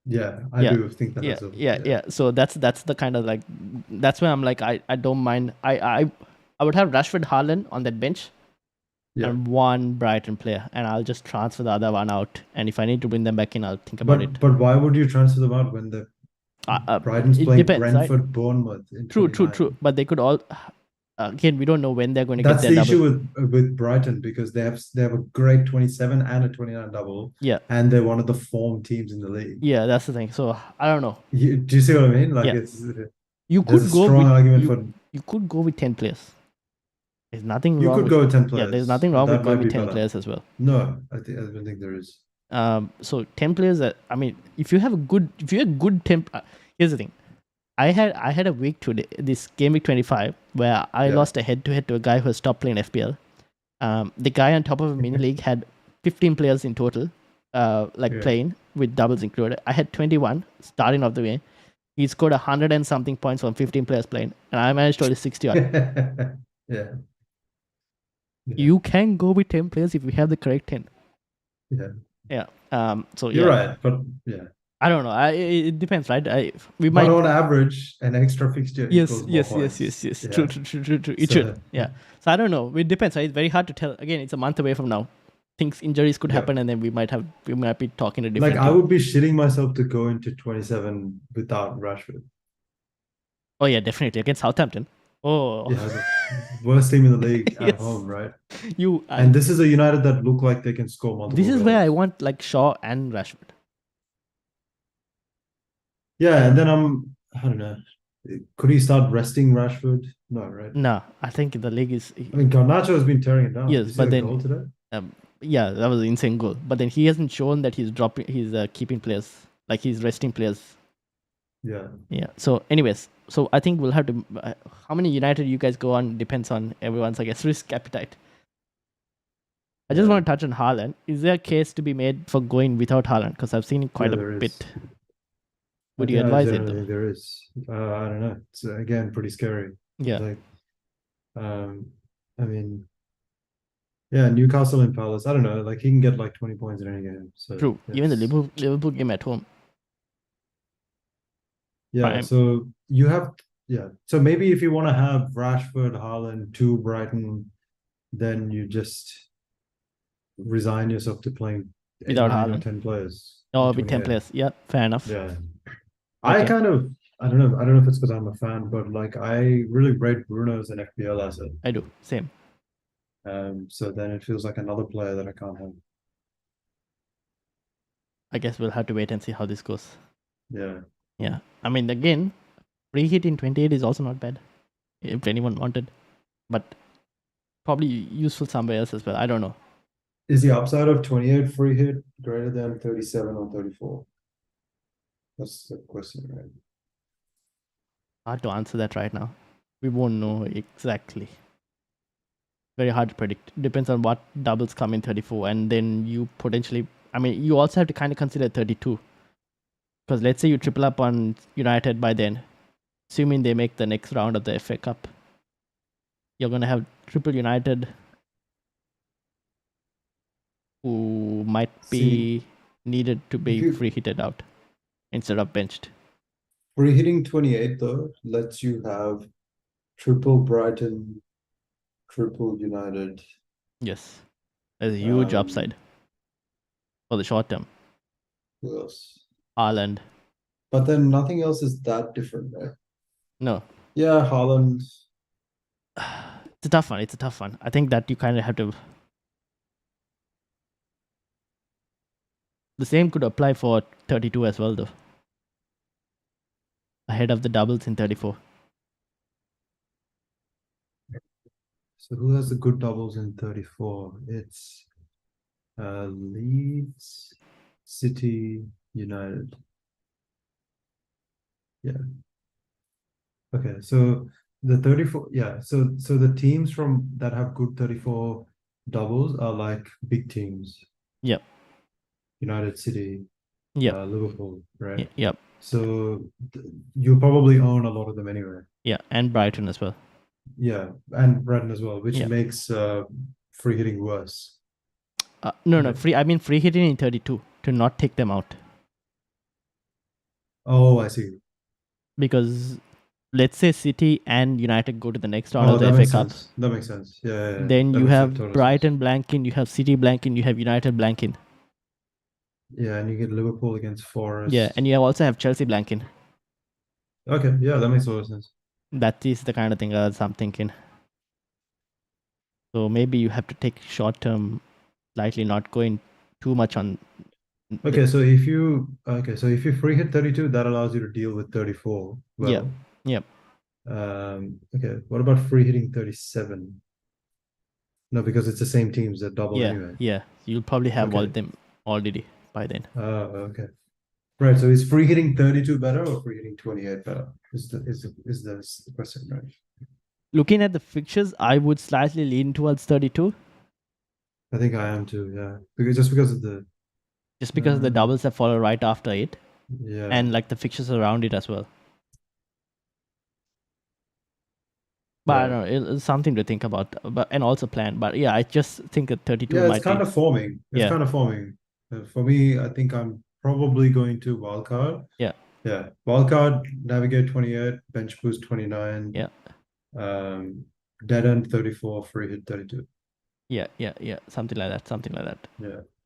Yeah, I do think that. Yeah. So that's the kind of that's where I'm like, I don't mind. I would have Rashford, Haaland on that bench, and 1 Brighton player, and I'll just transfer the other one out. And if I need to bring them back in, I'll think about it. But why would you transfer them out when the Brighton's playing Brentford, right? Bournemouth? True. But they could all. Again, we don't know when they're going to get their double. That's the issue with Brighton, because they have a great 27 and a 29 double. Yeah. And they're one of the form teams in the league. Yeah, that's the thing. So I don't know. Do you see what I mean? You could go with 10 players. There's nothing wrong. You could go with 10 players. Yeah, there's nothing wrong with going with 10 players as well. No, I don't think there is. So 10 players. If you have good 10. Here's the thing. I had a week today, this game week 25, where I lost a head-to-head to a guy who has stopped playing FPL. The guy on top of a mini league had 15 players in total, playing with doubles included. I had 21 starting off the game. He scored 100 and something points from 15 players playing, and I managed only 60 odd. Yeah. You can go with 10 players if you have the correct 10. Yeah. So you're right, but yeah. I don't know. It depends, right? But on average, an extra fixture. Yes. True. It should. Yeah. So I don't know. It depends. Right? It's very hard to tell. Again, it's a month away from now. Injuries could happen, and then we might be talking a different. I would be shitting myself to go into 27 without Rashford. Oh yeah, definitely against Southampton. Oh, Yeah, the worst team in the league at yes. home, right? You And this is a United that look like they can score multiple this is goals. where I want like Shaw and Rashford. Yeah, and then I don't know. Could he start resting Rashford? No, right? No, I think the league is. I mean, Garnacho has been tearing it down. Yes, Did you see but the then goal today? yeah, that was an insane goal. But then he hasn't shown that he's dropping. He's keeping players, like he's resting players. Yeah. Yeah. So, anyways, so I think we'll have to. How many United you guys go on depends on everyone's, I guess, risk appetite. I just want to touch on Haaland. Is there a case to be made for going without Haaland? Because I've seen it quite a bit. Would you advise it? I think there is. I don't know. It's again pretty scary. Yeah. Like, I mean, yeah, Newcastle and Palace. I don't know. Like he can get like 20 points in any game. So true. Even the Liverpool game at home. Yeah. Prime. So you have So maybe if you want to have Rashford, Haaland, two Brighton, then you just resign yourself to playing without 9 or Haaland. 10 players. Oh, with 10 players. Yeah, fair enough. Yeah. Okay. I don't know if it's because I'm a fan, but like I really rate Bruno as an FPL asset. I do. Same. So then it feels like another player that I can't have. I guess we'll have to wait and see how this goes. Yeah. Yeah. I mean, again, free hit in 28 is also not bad. If anyone wanted. But probably useful somewhere else as well. I don't know. Is the upside of 28 free hit greater than 37 or 34? That's the question, right? Hard to answer that right now. We won't know exactly. Very hard to predict. Depends on what doubles come in 34, and then you potentially. I mean, you also have to kind of consider 32. Because let's say you triple up on United by then, assuming they make the next round of the FA Cup, you're gonna have triple United, who might be needed to be free hitted out instead of benched. Free hitting 28 though lets you have triple Brighton, triple United. Yes, there's a huge upside for the short term. Who else? Haaland. But then nothing else is that different, right? No. Yeah, Haaland. It's a tough one. It's a tough one. I think that you kind of have to. The same could apply for 32 as well, though. Ahead of the doubles in 34. So who has the good doubles in 34? It's Leeds, City, United. Yeah. Okay, so the 34, yeah. So the teams from that have good 34 doubles are like big teams. Yep. United, City, Liverpool, right? Yep. So you probably own a lot of them anyway. Yeah, and Brighton as well. Yeah, and Brighton as well, which makes free hitting worse. No, free hitting in 32 to not take them out. Oh, I see. Because let's say City and United go to the next round of the FA Cup. That makes sense. Yeah. Then you have Brighton blanking, you have City blanking, you have United blanking. Yeah, and you get Liverpool against Forest. Yeah, and you also have Chelsea blanking. Okay, yeah, that makes a lot of sense. That is the kind of thing I'm thinking. So maybe you have to take short term, slightly not going too much on. Okay, so if you free hit 32, that allows you to deal with 34. Well, Yep. Okay, what about free hitting 37? No, because it's the same teams that double anyway. Yeah, you'll probably have all of them already by then. Okay. Right, so is free hitting 32 better or free hitting 28 better? Is the question, right? Looking at the fixtures, I would slightly lean towards 32. I think I am too, yeah. Because of the doubles that follow right after it. Yeah. And like the fixtures around it as well. But I don't know, it's something to think about, and also plan. But yeah, I just think that 32 might be. It's kind of forming. Kind of forming. For me, I think I'm probably going to wildcard. Yeah. Wildcard, navigate 28, bench boost 29. Yeah. Dead end 34, free hit 32. Yeah. Something like that.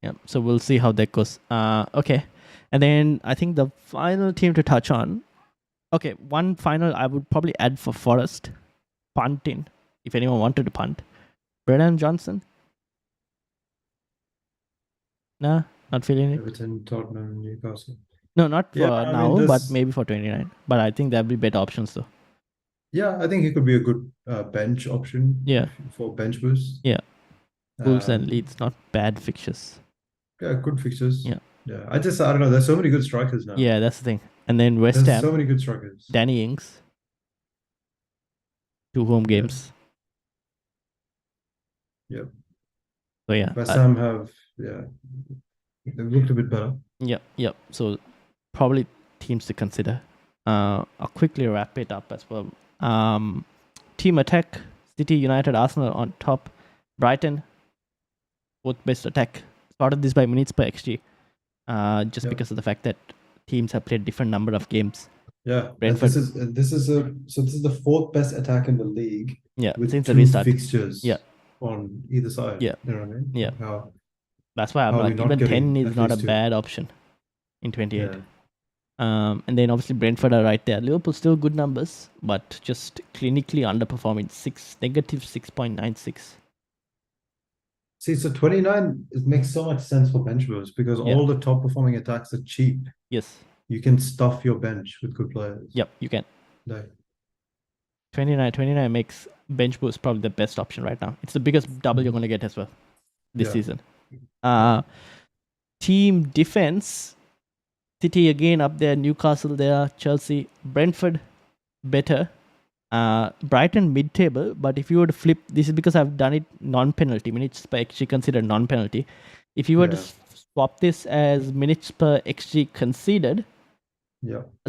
Yeah. So we'll see how that goes. Okay. And then I think the final team to touch on Okay, one final I would probably add for Forest, punting, if anyone wanted to punt. Brennan Johnson? Nah, not feeling it. Everton, Tottenham, Newcastle. No, not for Yeah, I now, mean, but maybe for 29. But I think there'll be better options though. Yeah, I think he could be a good bench option. Yeah. For bench boost. Yeah. Wolves and Leeds, not bad fixtures. Yeah, good fixtures. Yeah. Yeah. I don't know. There's so many good strikers now. Yeah, that's the thing. And then West There's Ham. so many good strikers. Danny Ings. 2 home games. Yep. So yeah. West Ham have they've looked a bit better. Yep. So probably teams to consider. I'll quickly wrap it up as well. Team attack, City, United, Arsenal on top. Brighton, both best attack. Started this by minutes per XG. Just because of the fact that teams have played different number of games. Yeah, Brentford. This is the 4th best attack in the league. Yeah, with since 2 the restart. fixtures. Yeah. On either side. Yeah. You know what I mean? Yeah. That's why I'm like, even 10 is not a bad option in 28. Yeah. And then obviously Brentford are right there. Liverpool still good numbers, but just clinically underperforming. Negative 6.96. See, so 29, it makes so much sense for bench boost because all the top performing attacks are cheap. Yes. You can stuff your bench with good players. Yep, you can. Like, 29 makes bench boost probably the best option right now. It's the biggest double you're going to get as well this season. Team defense, City again up there, Newcastle there, Chelsea, Brentford better. Brighton mid-table, but if you were to flip, this is because I've done it non-penalty, minutes per XG considered non-penalty. If you were to swap this as minutes per XG conceded,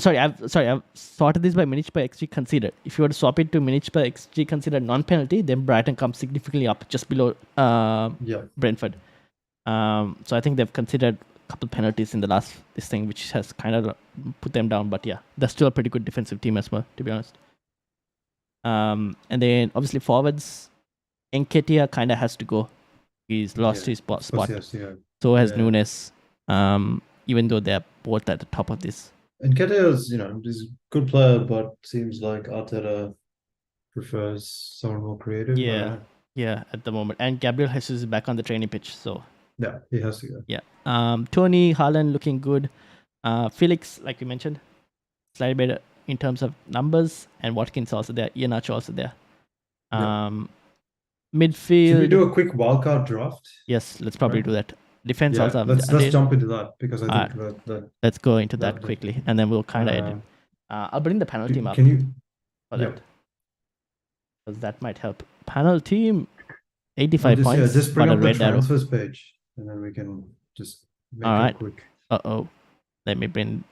I've sorted this by minutes per XG conceded. If you were to swap it to minutes per XG considered non-penalty, then Brighton comes significantly up, just below Brentford. So I think they've considered a couple penalties in the last this thing, which has kind of put them down. But yeah, they're still a pretty good defensive team as well, to be honest. And then obviously forwards, Nketiah kind of has to go. He's lost his spot. So has Nunes. Even though they're both at the top of this. Nketiah is, he's a good player, but seems like Arteta prefers someone more creative. Yeah, at the moment. And Gabriel Jesus is back on the training pitch, so yeah, he has to go. Yeah. Tony, Haaland looking good. Felix, like you mentioned, slightly better in terms of numbers, and Watkins also there. Iheanacho also there. Midfield. Should we do a quick wildcard draft? Yes, let's probably do that. Defense also. Let's jump into that because I think that let's go into that quickly, and then we'll kind of edit. I'll bring the panel team up. Can you? For that? Because that might help. Panel team, 85 points. Yeah, just bring but up the transfers page, and then we can just make it quick. Let me bring.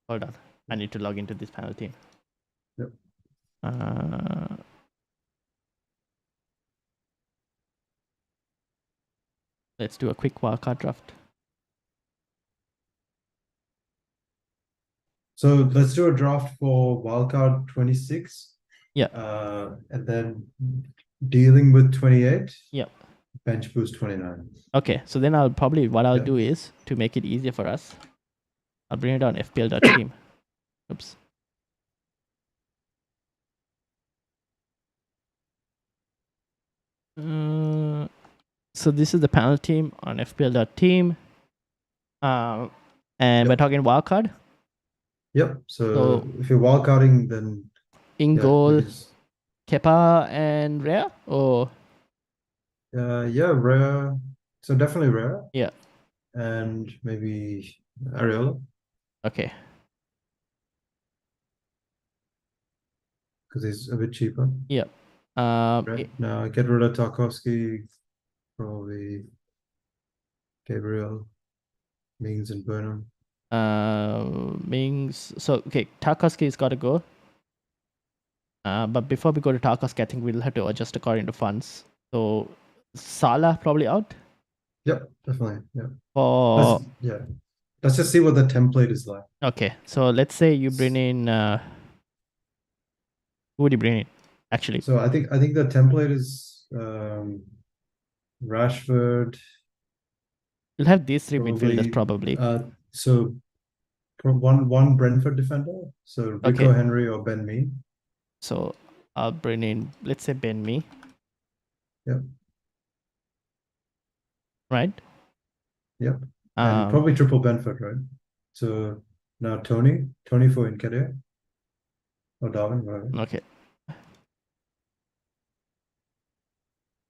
Hold on. I need to log into this panel team. Yep. Let's do a quick wildcard draft. So let's do a draft for wildcard 26. Yeah. And then dealing with 28. Yeah. Bench boost 29. Okay, so then I'll probably what I'll do is to make it easier for us. I'll bring it on FPL.team. Oops. So this is the panel team on FPL.team. And we're talking wildcard. Yep. So if you're wildcarding, then in goal, Kepa and Rare, or Rare. So definitely Rare. Yeah. And maybe Areola. Okay. Because he's a bit cheaper. Yeah. Now get rid of Tarkowski, probably Gabriel, Mings, and Burnham. Mings. So okay, Tarkowski's got to go. But before we go to Tarkowski, I think we'll have to adjust according to funds. So Salah probably out. Yep, definitely. Yeah. Let's just see what the template is like. Okay, so let's say you bring in. Who would you bring in? Actually. So I think the template is Rashford. You'll have these three midfielders probably. So one Brentford defender. So Rico Okay. Henry or Ben Mee. So I'll bring in, let's say, Ben Mee. Yep. Right? Yep. And probably triple Brentford, right? So now Tony for Nketiah or Darwin, right? Okay. Yep.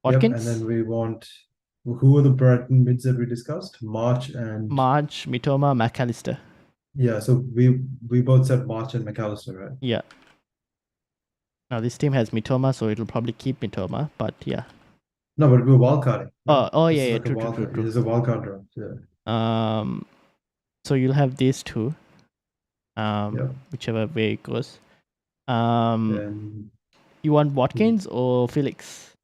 Watkins? And then we want, who are the Brighton mids that we discussed? March, Mitoma, McAllister. Yeah, so we both said March and McAllister, right? Yeah. Now this team has Mitoma, so it'll probably keep Mitoma, but yeah. No, but we're wildcarding. Right? Oh this yeah, is yeah, like true. There's a wildcard draft, yeah. So you'll have these two. Yep. Whichever way it goes. And you want Watkins or Felix?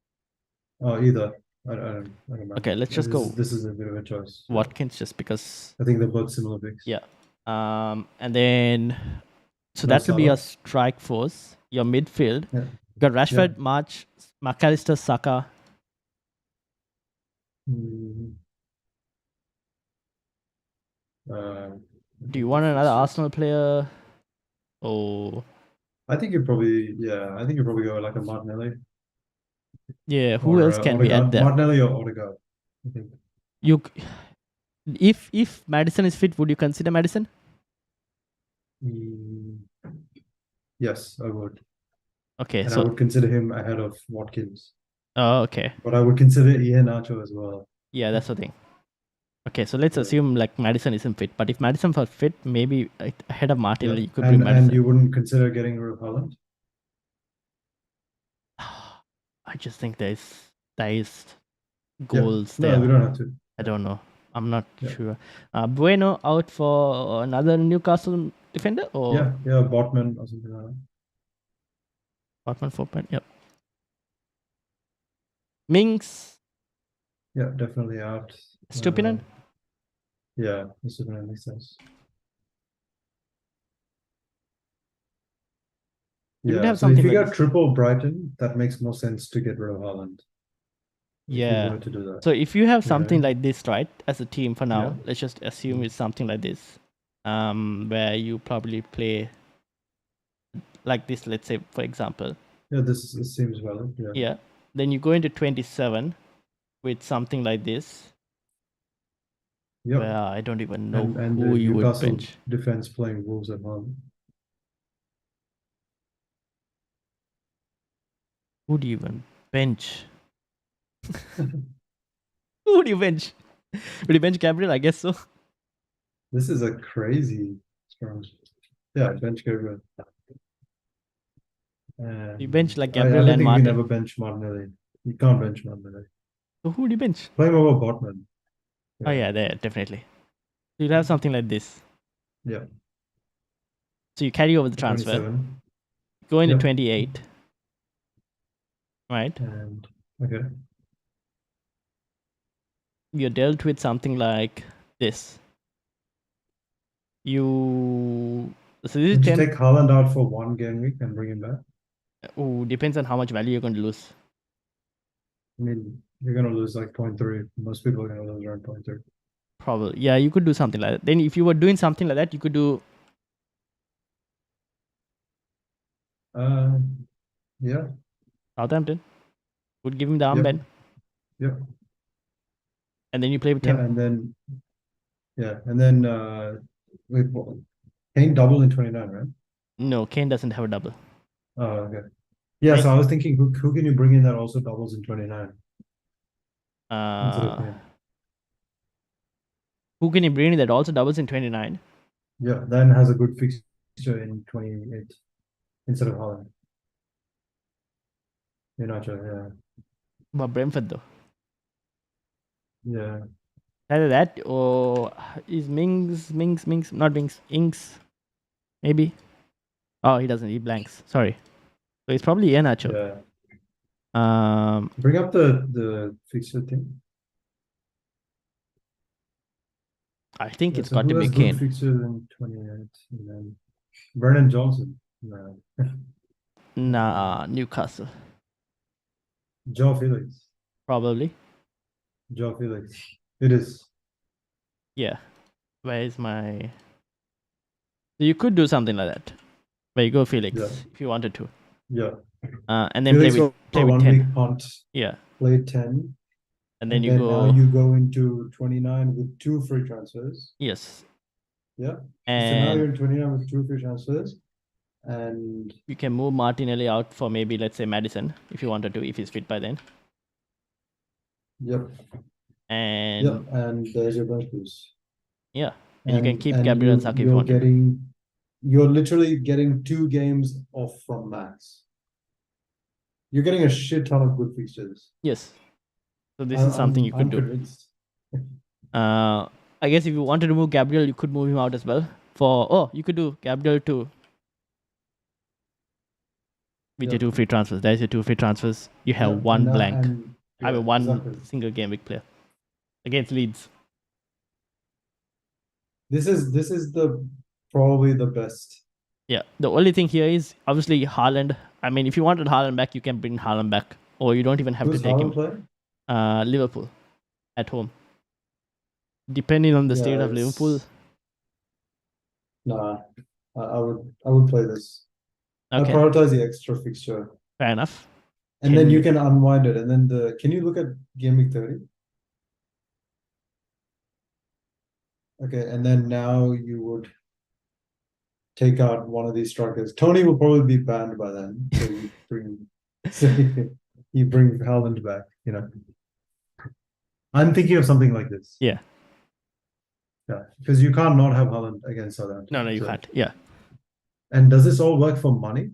either. I don't mind. Okay, let's just go. This is a bit of a choice. Watkins, just because. I think they're both similar picks. Yeah. And then so that will be your strike force, your midfield. Yeah. You got Rashford, March, McAllister, Saka. Do you want another Arsenal player? Oh, I think you probably go like a Martinelli. Yeah, who else can we add there? Martinelli or Odegaard, I think. If Maddison is fit, would you consider Maddison? Yes, I would. Okay, and I would consider him ahead of Watkins. Oh, okay. But I would consider Iheanacho as well. Yeah, that's the thing. Okay, so let's assume like Maddison isn't fit, but if Maddison was fit, maybe ahead of Martinelli, you could bring Maddison. And you wouldn't consider getting rid of Haaland? I just think there is goals there. No, we don't have to. I don't know. I'm not sure. Bueno out for another Newcastle defender, or yeah, Botman or something like that. Botman 4 point. Yep. Minks. Yeah, definitely out. Stupinan. Yeah, Stupinan makes sense. Yeah, so if you got triple Brighton, that makes more sense to get rid of Haaland. Yeah. If you were to do that. So if you have something like this, right, as a team for now, let's just assume it's something like this, where you probably play like this, let's say, for example. Yeah, this seems valid. Yeah. Then you go into 27 with something like this. Yep. Where I don't even know and who you Newcastle would bench. Defense playing Wolves at home. Who do you even bench? Who do you bench? Would you bench Gabriel? I guess so. This is a crazy strong. Yeah, bench Gabriel. You bench like Gabriel I and think Martin. You never bench Martinelli. You can't bench Martinelli. So who do you bench? Play him over Botman. Oh yeah, there definitely. You'd have something like this. Yeah. So you carry over the transfer. 27. Go into 28. Right. And okay. You're dealt with something like this. So this is you take Haaland out for one game week and bring him back? Oh, depends on how much value you're going to lose. I mean, you're going to lose like 0.3. Most people are going to lose around 0.3. Probably. Yeah, you could do something like that. Then if you were doing something like that, you could do... Yeah. Southampton. Would give him the armband. Yep. And then you play with him. And then Kane double in 29, right? No, Kane doesn't have a double. Oh, okay. Yeah, so I was thinking, who can you bring in that also doubles in 29? Who can you bring in that also doubles in 29? Yeah, then has a good fixture in 28 instead of Haaland. You're not sure, yeah. But Brentford though. Yeah. Either that or is Ings, maybe. Oh, he doesn't. He blanks. Sorry. So it's probably Iheanacho. Yeah. Bring up the fixture thing. I think it's got to be Kane. Fixtures in 28, and then Brennan Johnson. Nah, Newcastle. Joe Felix. Probably. Joe Felix. It is. Yeah. Where is my... So you could do something like that, where you go Felix if you wanted to. Yeah. And then Felix play with 1 10. week punt. Yeah. Play 10. And then now you go into 29 with 2 free transfers. Yes. Yeah. And so now you're in 29 with 2 free transfers. And you can move Martinelli out for maybe, let's say, Madison, if you wanted to, if he's fit by then. Yep. And there's your bench boost. Yeah. And you can keep Gabriel and Saka if you want to. You're literally getting 2 games off from max. You're getting a shit ton of good fixtures. Yes. So this is something you could do. I guess if you wanted to move Gabriel, you could move him out as well. You could do Gabriel too. With your 2 free transfers. There's your 2 free transfers. You have 1 blank. I have one single game week player against Leeds. This is probably the best. Yeah. The only thing here is obviously Haaland. I mean, if you wanted Haaland back, you can bring Haaland back, or you don't even have to take him. Play? Liverpool at home. Depending on the state of Liverpool. Nah, I would play this. Okay. I prioritize the extra fixture. Fair enough. And then you can unwind it. And then can you look at Game Week 30? Okay, and then now you would take out one of these strikers. Tony will probably be banned by then. So you bring Haaland back, you know. I'm thinking of something like this. Yeah. Yeah, because you can't not have Haaland against Southampton. No, you can't. Yeah. And does this all work for money?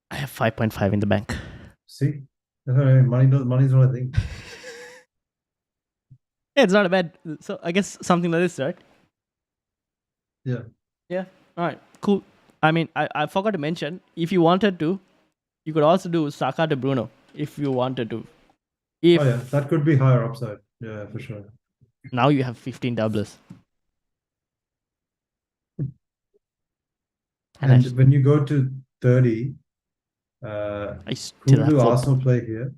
I have 5.5 in the bank. See? Money's not a thing. Yeah, it's not a bad. So I guess something like this, right? Yeah. Yeah. All right. Cool. I mean, I forgot to mention, if you wanted to, you could also do Saka to Bruno if you wanted to. That could be higher upside. Yeah, for sure. Now you have 15 doublers. And when you go to 30, who do Arsenal play here?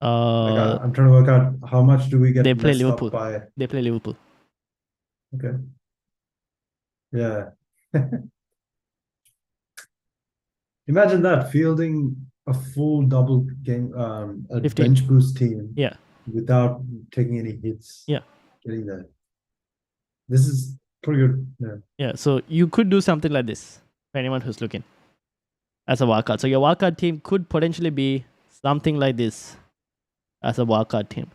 I'm trying to work out how much do we get. They play Liverpool. They play Liverpool. Okay. Yeah. Imagine that, fielding a full double game, a 15. Bench boost team. Yeah. Without taking any hits. Yeah. Getting that. This is pretty good. Yeah. Yeah. So you could do something like this for anyone who's looking as a wildcard. So your wildcard team could potentially be something like this as a wildcard team.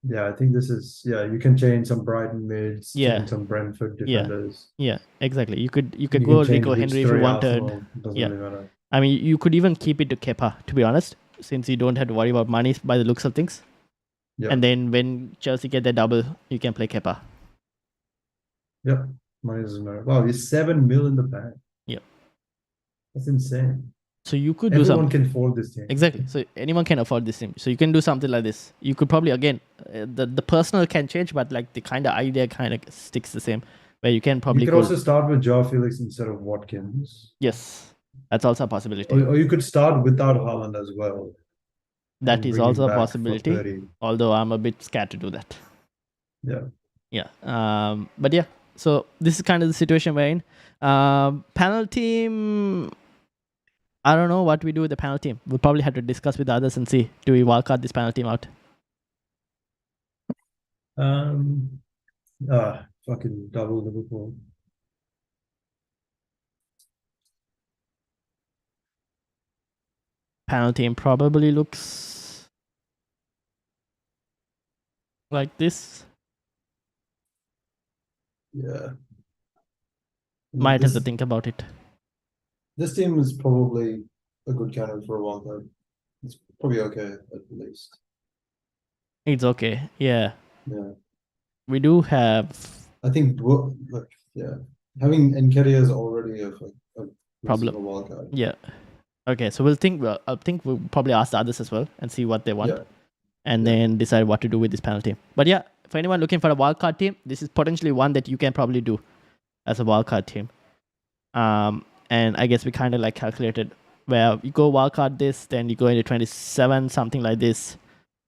Yeah, I think this is, you can change some Brighton mids, change some Brentford defenders. Yeah, exactly. You could go Rico Henry if you wanted. Really matter. I mean, you could even keep it to Kepa, to be honest, since you don't have to worry about money by the looks of things. Yeah. And then when Chelsea get their double, you can play Kepa. Yep. Money doesn't matter. Wow, you're 7 mil in the bank. Yep. That's insane. So you could do something. Everyone can afford this team. Exactly. So anyone can afford this team. So you can do something like this. You could probably, again, the personal can change, but like the kind of idea kind of sticks the same. Where you can probably. You could also start with Joao Felix instead of Watkins. Yes, that's also a possibility. Or you could start without Haaland as well. That is also a possibility. Although I'm a bit scared to do that. Yeah. Yeah. But yeah. So this is kind of the situation we're in. Panel team. I don't know what we do with the panel team. We'll probably have to discuss with the others and see. Do we wildcard this panel team out? Fucking double Liverpool. Panel team probably looks like this. Yeah. Might have to think about it. This team is probably a good candidate for a wildcard. It's probably okay at least. It's okay. Yeah. Yeah. We do have. I think having Nketiah is already a problem. Wildcard. Yeah. Okay, so we'll think. I think we'll probably ask the others as well and see what they want, and then decide what to do with this panel team. But yeah, for anyone looking for a wildcard team, this is potentially one that you can probably do as a wildcard team. And I guess we kind of like calculated where you go wildcard this, then you go into 27, something like this.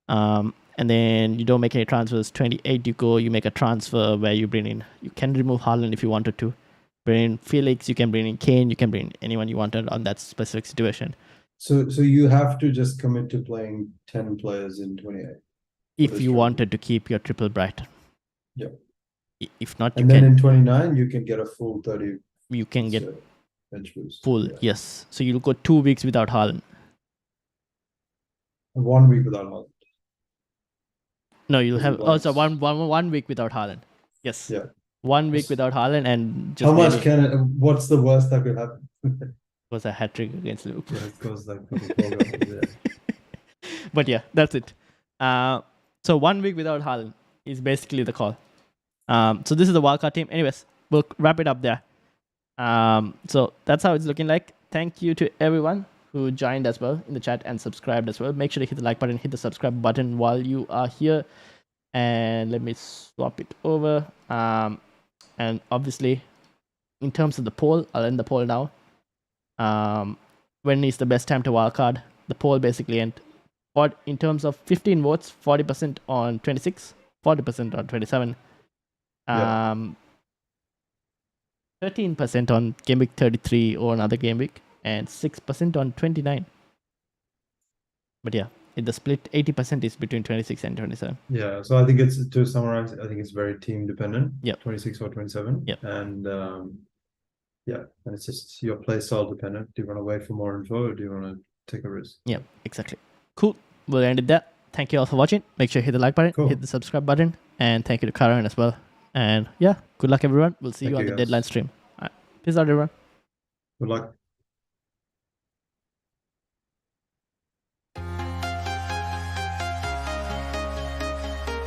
And then you don't make any transfers. 28, you make a transfer where you bring in, you can remove Haaland if you wanted to. bring in Felix, you can bring in Kane, you can bring in anyone you wanted on that specific situation. So you have to just commit to playing 10 players in 28. If you wanted to keep your triple Brighton. Yeah. If not, and then in 29, you can get a full 30. You can get bench boost. Full, yes. So you'll go 2 weeks without Haaland. 1 week without Haaland. No, you'll have also one week without Haaland. Yes. Yeah. 1 week without Haaland and just how much what's the worst that could happen? Was a hat trick against Liverpool. Yeah, it goes like yeah. But yeah, that's it. So 1 week without Haaland is basically the call. So this is the wildcard team. Anyways, we'll wrap it up there. So that's how it's looking like. Thank you to everyone who joined as well in the chat and subscribed as well. Make sure to hit the like button, hit the subscribe button while you are here. And let me swap it over. And obviously, in terms of the poll, I'll end the poll now. When is the best time to wildcard? The poll basically end. But in terms of 15 votes, 40% on 26, 40% on 27. 13% on game week 33 or another game week, and 6% on 29. But yeah, in the split, 80% is between 26 and 27. Yeah, so I think it's, to summarize, I think it's very team dependent. Yeah, 26 or 27. Yeah, and yeah, and it's just your play style dependent. Do you want to wait for more info, or do you want to take a risk? Yeah, exactly. Cool. We'll end it there. Thank you all for watching. Make sure you hit the like button, hit the subscribe button, and thank you to Karan as well. And yeah, good luck everyone. We'll see you on the deadline stream. All right. Peace out everyone. Good luck.